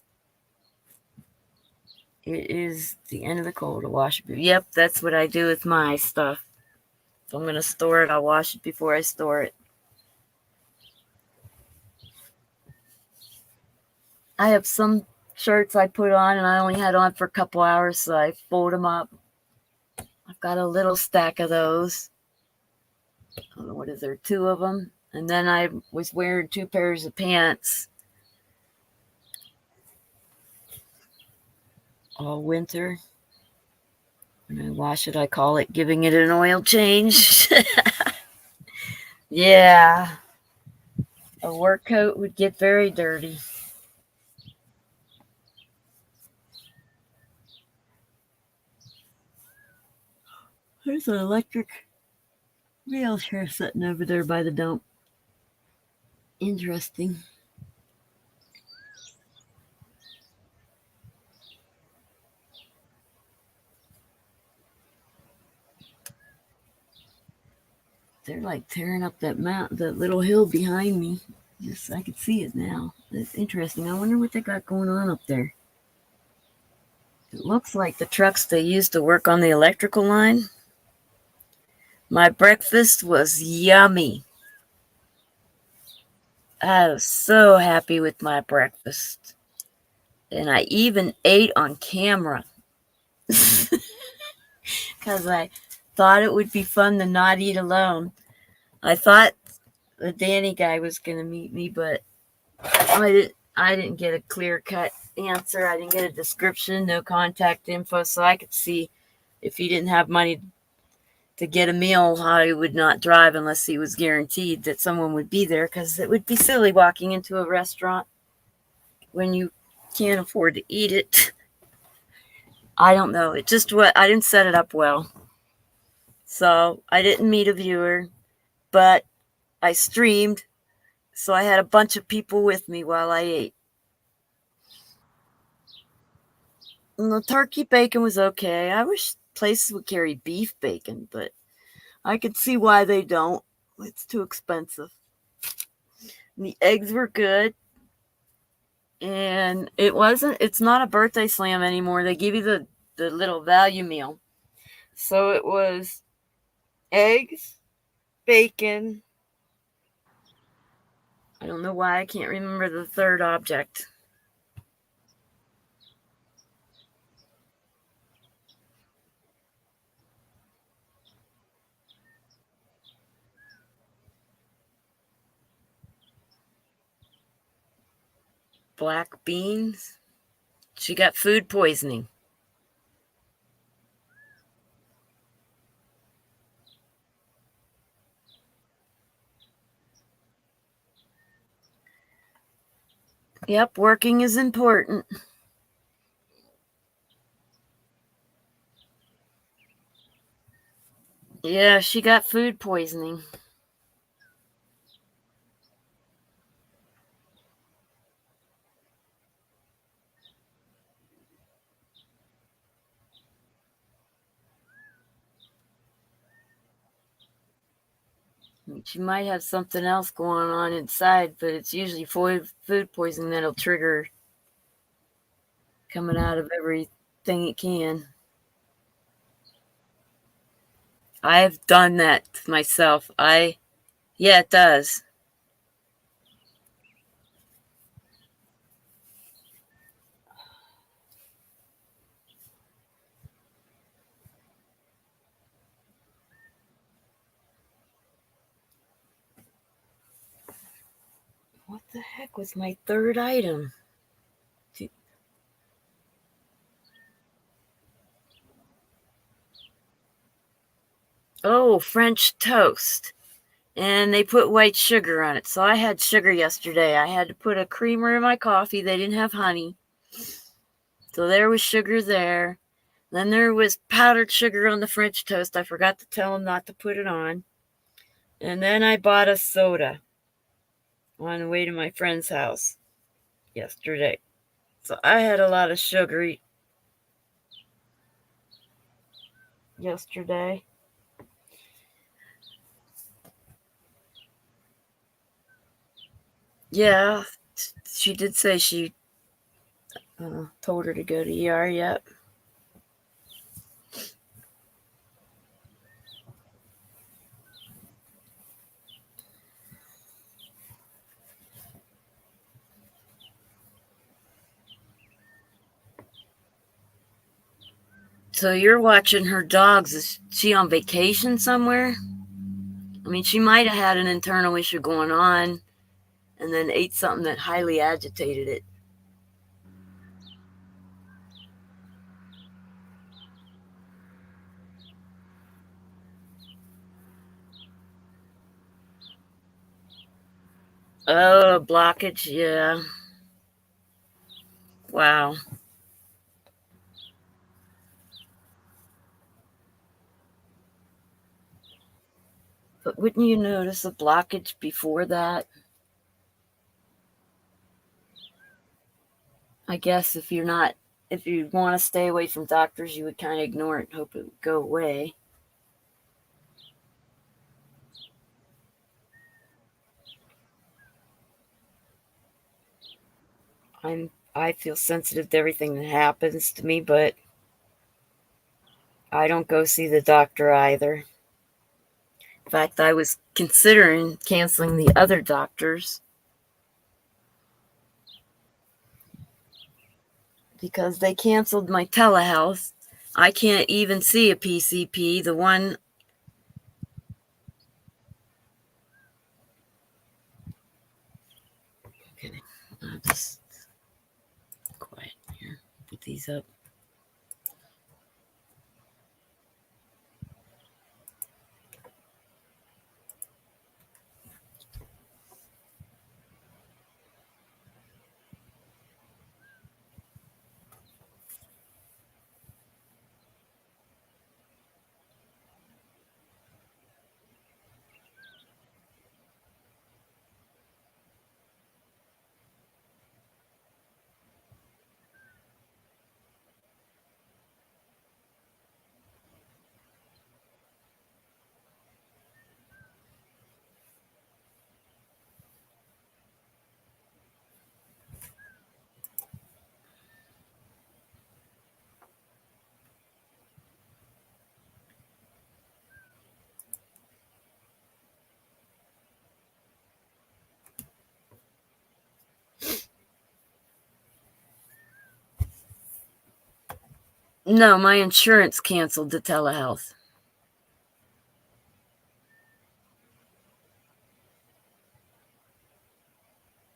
It is the end of the cold to wash it. Yep, that's what I do with my stuff. If I'm going to store it, I'll wash it before I store it. I have some shirts I put on and I only had on for a couple hours, so I fold them up. I've got a little stack of those. I don't know, what is there, 2 of them? And then I was wearing 2 pairs of pants all winter. When I wash it, I call it giving it an oil change. Yeah, a work coat would get very dirty. There's an electric wheelchair sitting over there by the dump. Interesting. They're like tearing up that little hill behind me. Just I could see it now. It's interesting. I wonder what they got going on up there. It looks like the trucks they used to work on the electrical line. My breakfast was yummy. I was so happy with my breakfast. And I even ate on camera. Because I thought it would be fun to not eat alone. I thought the Danny guy was going to meet me, but I didn't get a clear-cut answer. I didn't get a description, no contact info, so I could see if he didn't have money to get a meal, how he would not drive unless he was guaranteed that someone would be there, because it would be silly walking into a restaurant when you can't afford to eat it. I don't know. It just what I didn't set it up well. So I didn't meet a viewer, but I streamed, so I had a bunch of people with me while I ate. And the turkey bacon was okay. I wish places would carry beef bacon, but I could see why they don't. It's too expensive. And the eggs were good. And it's not a birthday slam anymore. They give you the little value meal. So it was eggs, bacon. I don't know why I can't remember the third object. Black beans. She got food poisoning. Yep, working is important. Yeah, she got food poisoning. She might have something else going on inside, but it's usually food poisoning that'll trigger coming out of everything it can. I've done that myself. Yeah, it does. What the heck was my third item? Oh, French toast. And they put white sugar on it. So I had sugar yesterday. I had to put a creamer in my coffee. They didn't have honey. So there was sugar there. Then there was powdered sugar on the French toast. I forgot to tell them not to put it on. And then I bought a soda on the way to my friend's house yesterday. So I had a lot of sugar yesterday. Yeah, she did say she told her to go to ER yet. So you're watching her dogs. Is she on vacation somewhere? I mean, she might have had an internal issue going on and then ate something that highly agitated it. Oh, blockage, yeah. Wow. But wouldn't you notice a blockage before that? I guess if you want to stay away from doctors, you would kind of ignore it and hope it would go away. I feel sensitive to everything that happens to me, but I don't go see the doctor either. In fact, I was considering canceling the other doctors because they canceled my telehealth. I can't even see a PCP. The one okay, I'll just quiet here. Put these up. No, my insurance canceled the telehealth.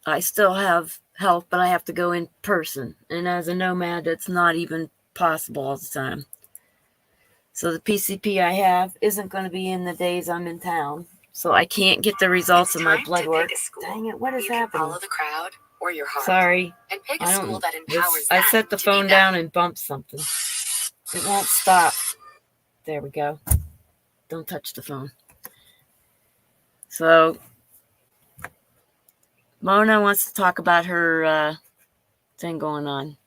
I still have health, but I have to go in person. And as a nomad, it's not even possible all the time. So the PCP I have isn't going to be in the days I'm in town. So I can't get the results of my blood work. Dang it, what is happening?
Follow the crowd or your heart.
Sorry.
And pick a
I
school
don't.
that empowers
I
them
set the
to be
phone
them.
down and bumped something. It won't stop. There we go. Don't touch the phone. So Mona wants to talk about her thing going on.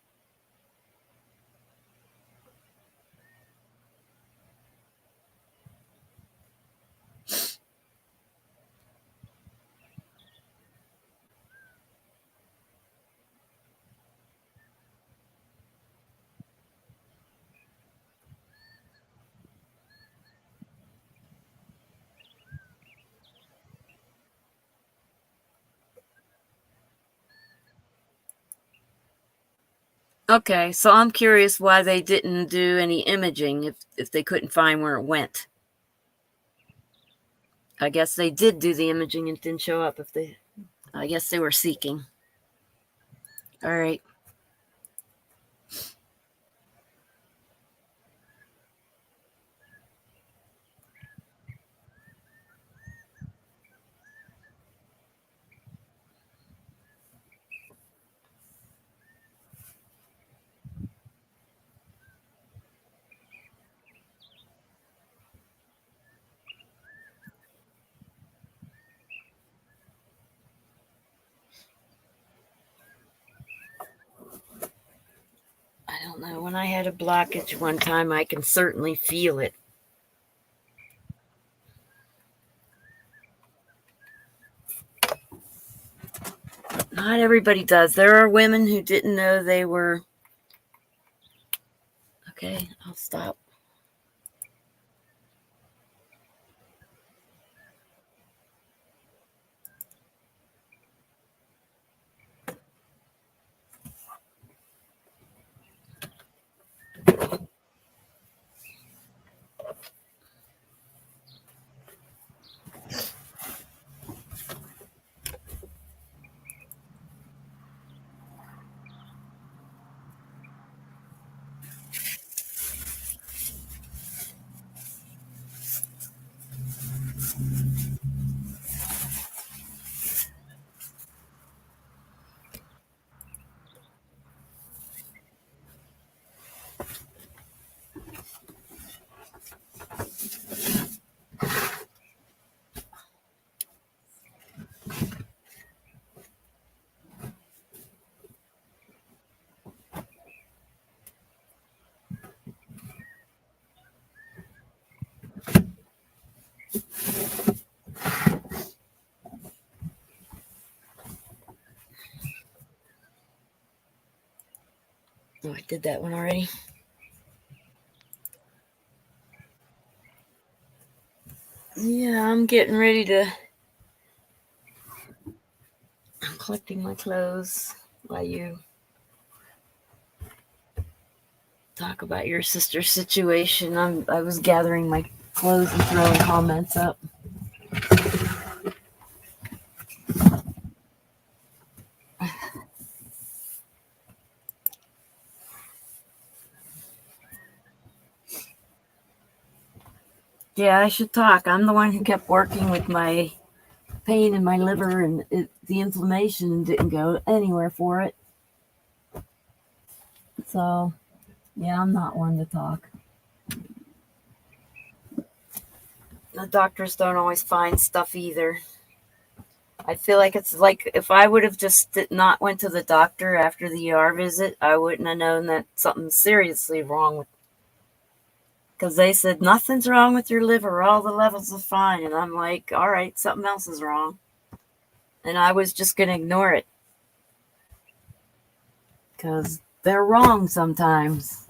Okay, so I'm curious why they didn't do any imaging if they couldn't find where it went. I guess they did do the imaging and it didn't show up I guess they were seeking. All right. I don't know. When I had a blockage one time, I can certainly feel it. Not everybody does. There are women who didn't know they were. Okay, I'll stop. Oh, I did that one already. Yeah, I'm getting ready to. I'm collecting my clothes while you talk about your sister's situation. I was gathering my clothes and throwing comments up. Yeah, I should talk. I'm the one who kept working with my pain in my liver and the inflammation didn't go anywhere for it. So, yeah, I'm not one to talk. The doctors don't always find stuff either. I feel like it's like if I would have just not went to the doctor after the ER visit, I wouldn't have known that something's seriously wrong with. Because they said nothing's wrong with your liver, all the levels are fine, and I'm like, all right, something else is wrong, and I was just gonna ignore it because they're wrong sometimes.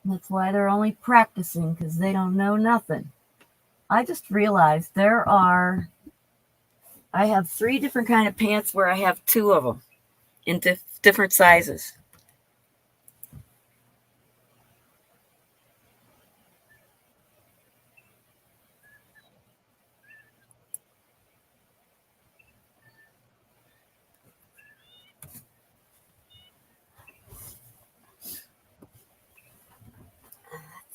That's why they're only practicing because they don't know nothing. I just realized I have 3 different kind of pants where I have 2 of them in different sizes.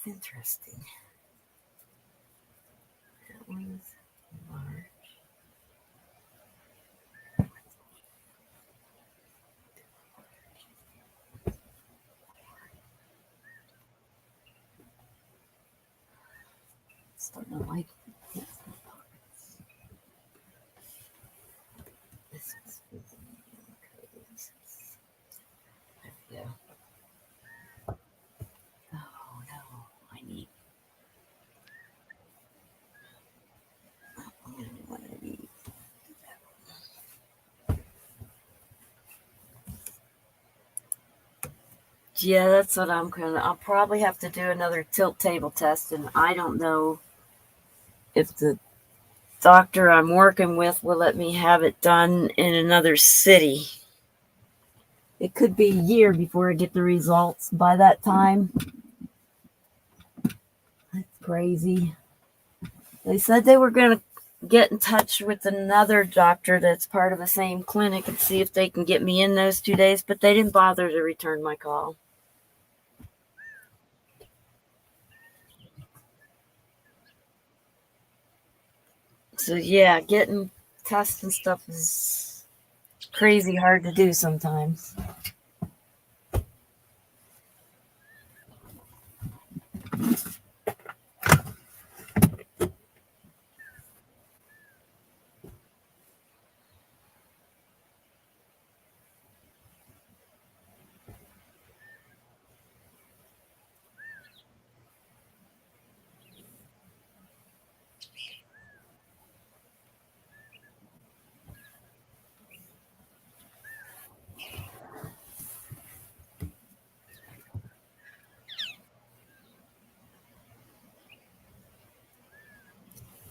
That's interesting. That one's large. Starting to like this. This is there we go. Oh no, I need one of these. Yeah, that's what I'm gonna. I'll probably have to do another tilt table test, and I don't know if the doctor I'm working with will let me have it done in another city. It could be a year before I get the results. By that time, that's crazy. They said they were gonna get in touch with another doctor that's part of the same clinic and see if they can get me in those 2 days, but they didn't bother to return my call. So yeah, getting tests and stuff is crazy hard to do sometimes.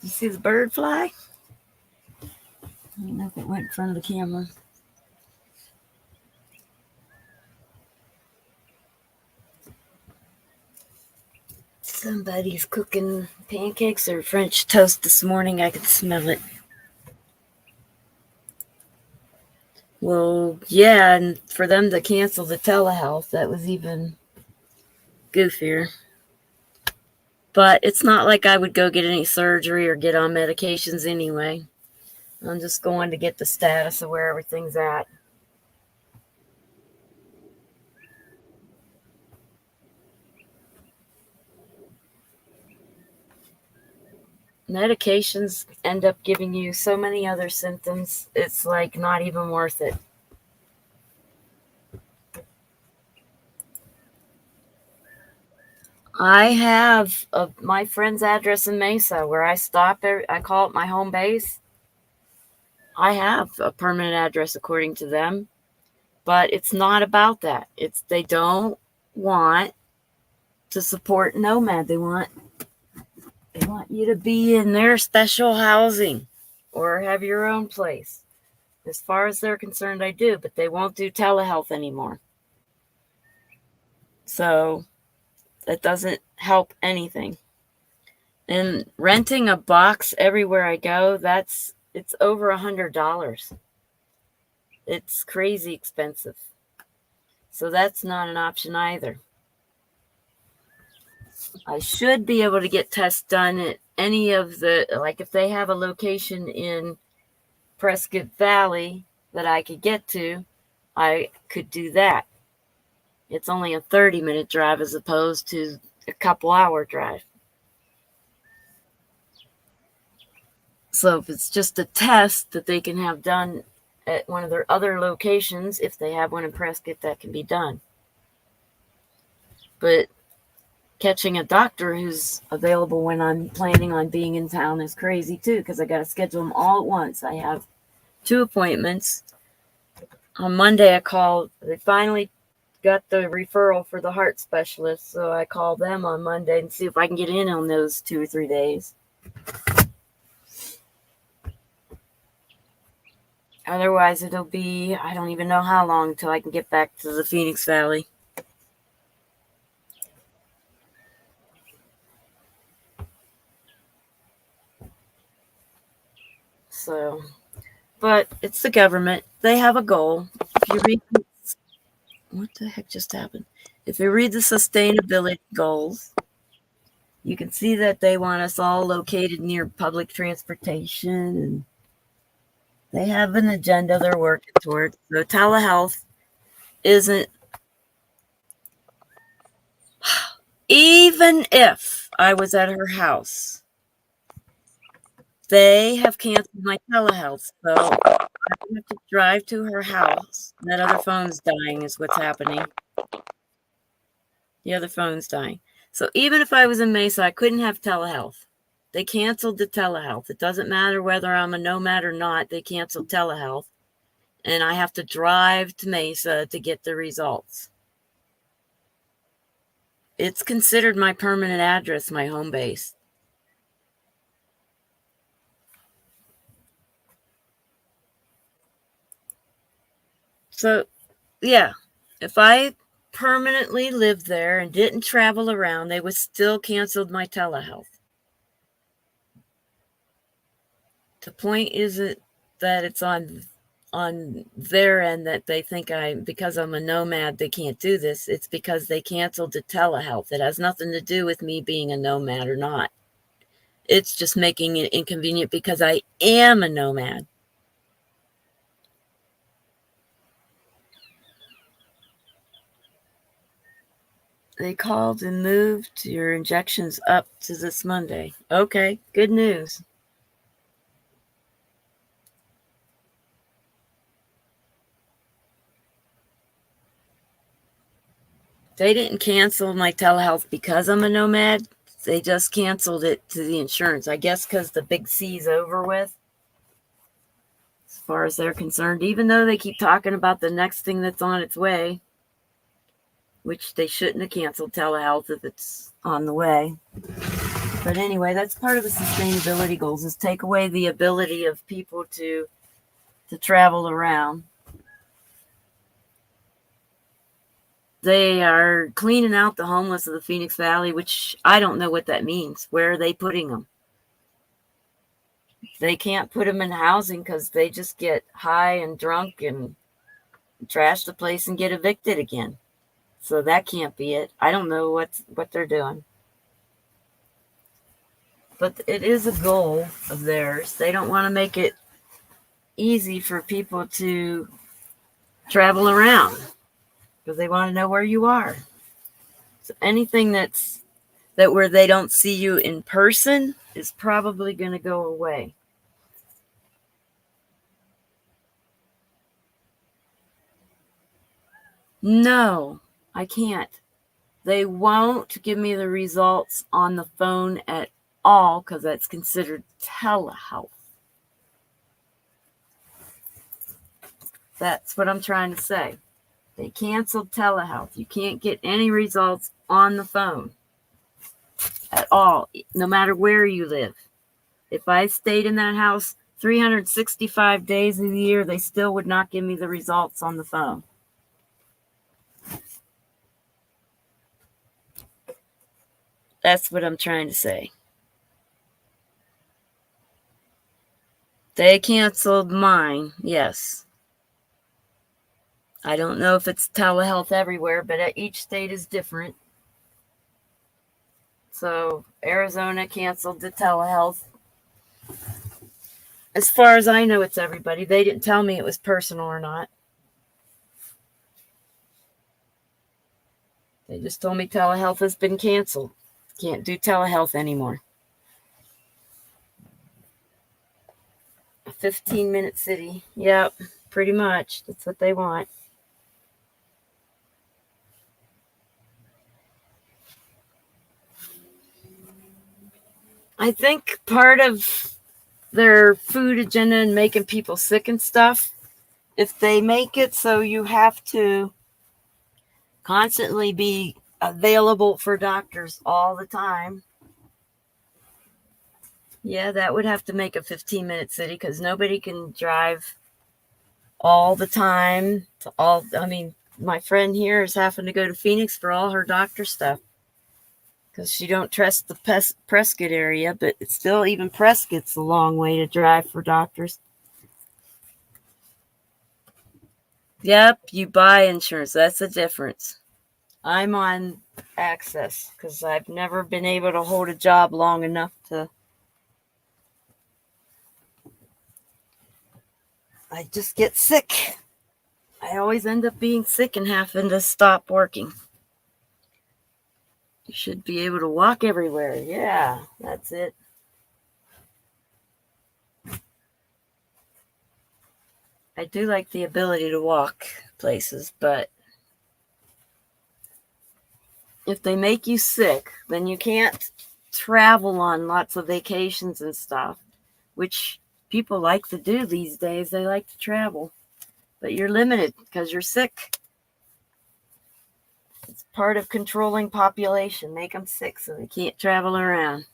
You see the bird fly? I don't know if it went in front of the camera. Somebody's cooking pancakes or French toast this morning. I could smell it. Well, yeah, and for them to cancel the telehealth, that was even goofier. But it's not like I would go get any surgery or get on medications anyway. I'm just going to get the status of where everything's at. Medications end up giving you so many other symptoms, it's like not even worth it. I have my friend's address in Mesa where I stop. I call it my home base. I have a permanent address according to them, But it's not about that. They don't want to support Nomad. They want you to be in their special housing or have your own place. As far as they're concerned, I do, but they won't do telehealth anymore. So that doesn't help anything. And renting a box everywhere I go, it's over $100. It's crazy expensive. So that's not an option either. I should be able to get tests done at any of like if they have a location in Prescott Valley that I could get to, I could do that. It's only a 30-minute drive as opposed to a couple-hour drive. So if it's just a test that they can have done at one of their other locations, if they have one in Prescott, that can be done. But catching a doctor who's available when I'm planning on being in town is crazy too, because I got to schedule them all at once. I have 2 appointments. On Monday, I called. They finally got the referral for the heart specialist, so I called them on Monday and see if I can get in on those 2 or 3 days. Otherwise, it'll be, I don't even know how long until I can get back to the Phoenix Valley. So, but it's the government. They have a goal. If you read, what the heck just happened? If you read the sustainability goals, you can see that they want us all located near public transportation, and they have an agenda they're working towards. So telehealth isn't, even if I was at her house, they have canceled my telehealth. So I have to drive to her house. That other phone's dying is what's happening. The other phone's dying. So even if I was in Mesa, I couldn't have telehealth. They canceled the telehealth. It doesn't matter whether I'm a nomad or not. They canceled telehealth. And I have to drive to Mesa to get the results. It's considered my permanent address, my home base. So, yeah, if I permanently lived there and didn't travel around, they would still cancel my telehealth. The point isn't that it's on their end that they think because I'm a nomad, they can't do this. It's because they canceled the telehealth. It has nothing to do with me being a nomad or not. It's just making it inconvenient because I am a nomad. They called and moved your injections up to this Monday. Okay, good news. They didn't cancel my telehealth because I'm a nomad. They just canceled it to the insurance. I guess because the big C's over with, as far as they're concerned, even though they keep talking about the next thing that's on its way, which they shouldn't have canceled telehealth if it's on the way. But anyway, that's part of the sustainability goals, is take away the ability of people to travel around. They are cleaning out the homeless of the Phoenix Valley, which I don't know what that means. Where are they putting them? They can't put them in housing because they just get high and drunk and trash the place and get evicted again. So that can't be it. I don't know what they're doing. But it is a goal of theirs. They don't want to make it easy for people to travel around because they want to know where you are. So anything that where they don't see you in person is probably going to go away. No, I can't. They won't give me the results on the phone at all because that's considered telehealth. That's what I'm trying to say. They canceled telehealth. You can't get any results on the phone at all, no matter where you live. If I stayed in that house 365 days of the year, they still would not give me the results on the phone. That's what I'm trying to say. They canceled mine, yes. I don't know if it's telehealth everywhere, but each state is different. So Arizona canceled the telehealth. As far as I know, it's everybody. They didn't tell me it was personal or not. They just told me telehealth has been canceled. Can't do telehealth anymore. A 15-minute city. Yep, pretty much. That's what they want. I think part of their food agenda and making people sick and stuff, if they make it so you have to constantly be available for doctors all the time, yeah, that would have to make a 15-minute city because nobody can drive all the time. My friend here is having to go to Phoenix for all her doctor stuff because she don't trust the Prescott area, but it's still, even Prescott's a long way to drive for doctors. Yep, you buy insurance. That's the difference. I'm on Access because I've never been able to hold a job long enough to. I just get sick. I always end up being sick and having to stop working. You should be able to walk everywhere. Yeah, that's it. I do like the ability to walk places, but if they make you sick, then you can't travel on lots of vacations and stuff, which people like to do these days. They like to travel, but you're limited because you're sick. It's part of controlling population. Make them sick so they can't travel around.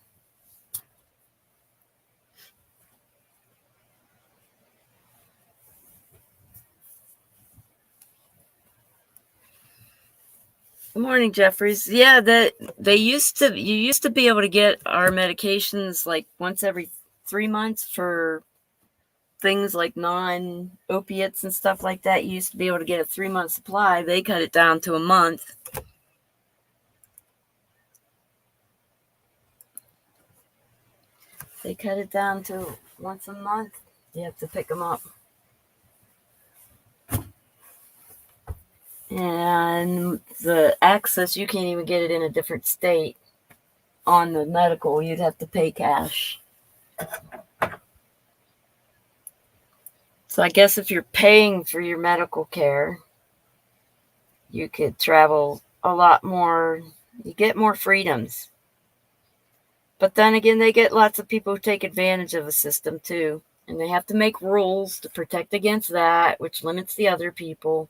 Good morning, Jeffries. Yeah, you used to be able to get our medications like once every 3 months for things like non-opiates and stuff like that. You used to be able to get a 3-month supply. They cut it down to a month. They cut it down to once a month. You have to pick them up. And the Access, you can't even get it in a different state. On the medical, you'd have to pay cash. So I guess if you're paying for your medical care, you could travel a lot more. You get more freedoms. But then again, they get lots of people who take advantage of the system too. And they have to make rules to protect against that, which limits the other people.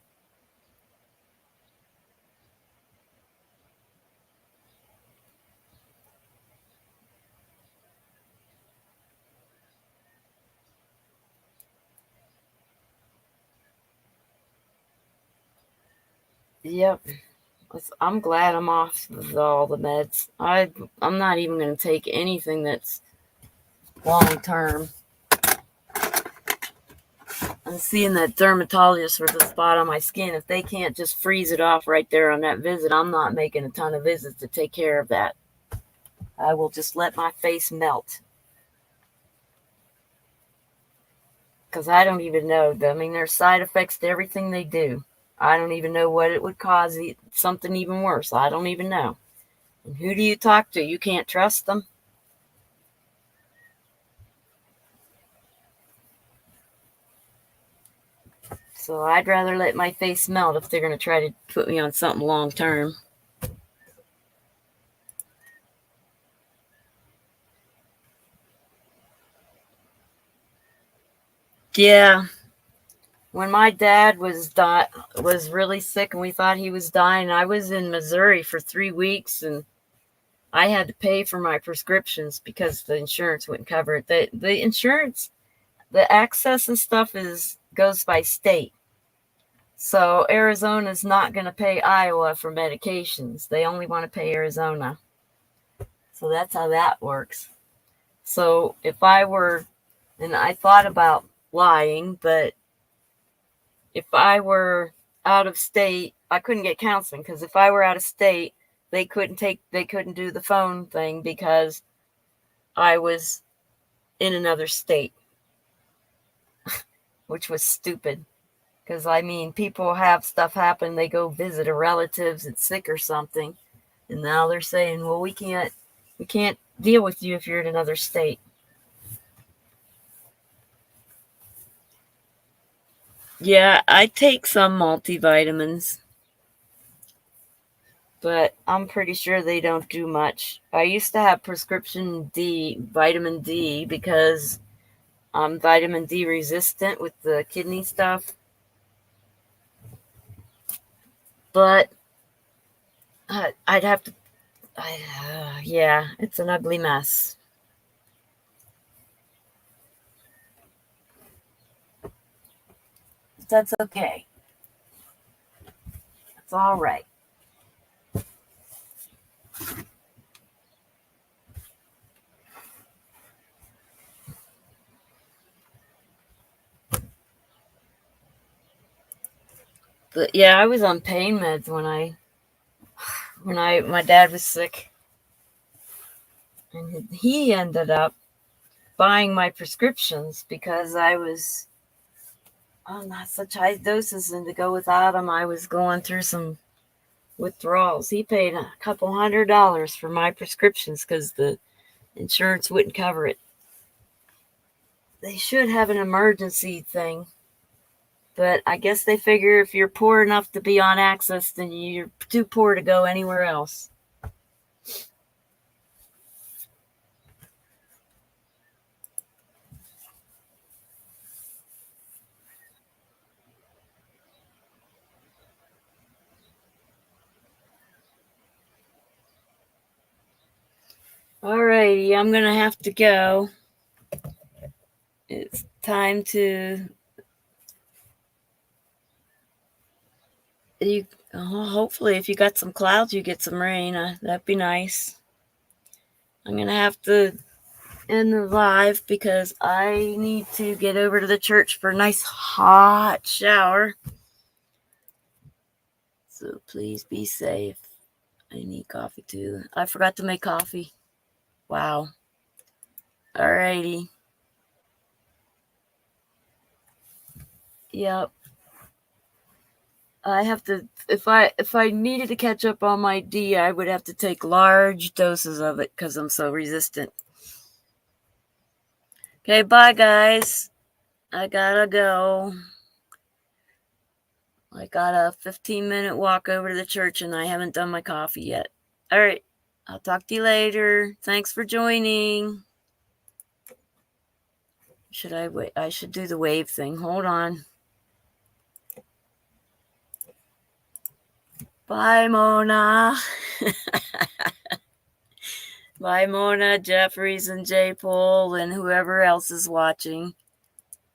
Yep. I'm glad I'm off of all the meds. I'm not even going to take anything that's long term. I'm seeing that dermatologist for the spot on my skin. If they can't just freeze it off right there on that visit, I'm not making a ton of visits to take care of that. I will just let my face melt. Because I don't even know. There's side effects to everything they do. I don't even know what it would cause, something even worse. I don't even know. And who do you talk to? You can't trust them. So I'd rather let my face melt if they're going to try to put me on something long term. Yeah. when my dad was really sick and we thought he was dying, I was in Missouri for 3 weeks and I had to pay for my prescriptions because the insurance wouldn't cover it. The insurance, the access and stuff goes by state. So Arizona's not going to pay Iowa for medications. They only want to pay Arizona. So that's how that works. So if I were, and I thought about lying, but if I were out of state, I couldn't get counseling because if I were out of state, they couldn't do the phone thing because I was in another state, which was stupid. Because, I mean, people have stuff happen. They go visit a relative that's sick or something. And now they're saying, well, we can't deal with you if you're in another state. Yeah, I take some multivitamins. But I'm pretty sure they don't do much. I used to have prescription vitamin D, because I'm vitamin D resistant with the kidney stuff. But I'd have to, yeah, it's an ugly mess. That's okay. It's all right. But yeah, I was on pain meds when my dad was sick. And he ended up buying my prescriptions because I was on not such high doses, and to go without them, I was going through some withdrawals. He paid a couple $100 for my prescriptions because the insurance wouldn't cover it. They should have an emergency thing, but I guess they figure if you're poor enough to be on access, then you're too poor to go anywhere else. Alrighty, I'm gonna have to go. It's time to hopefully if you got some clouds, you get some rain. That'd be nice. I'm gonna have to end the live because I need to get over to the church for a nice hot shower. So please be safe. I need coffee too. I forgot to make coffee. Wow. Alrighty. Yep. I have to, if I needed to catch up on my D, I would have to take large doses of it because I'm so resistant. Okay, bye guys. I gotta go. I got a 15-minute walk over to the church and I haven't done my coffee yet. All right. I'll talk to you later. Thanks for joining. Should I wait? I should do the wave thing. Hold on. Bye, Mona. Bye, Mona, Jeffries, and J. Paul, and whoever else is watching.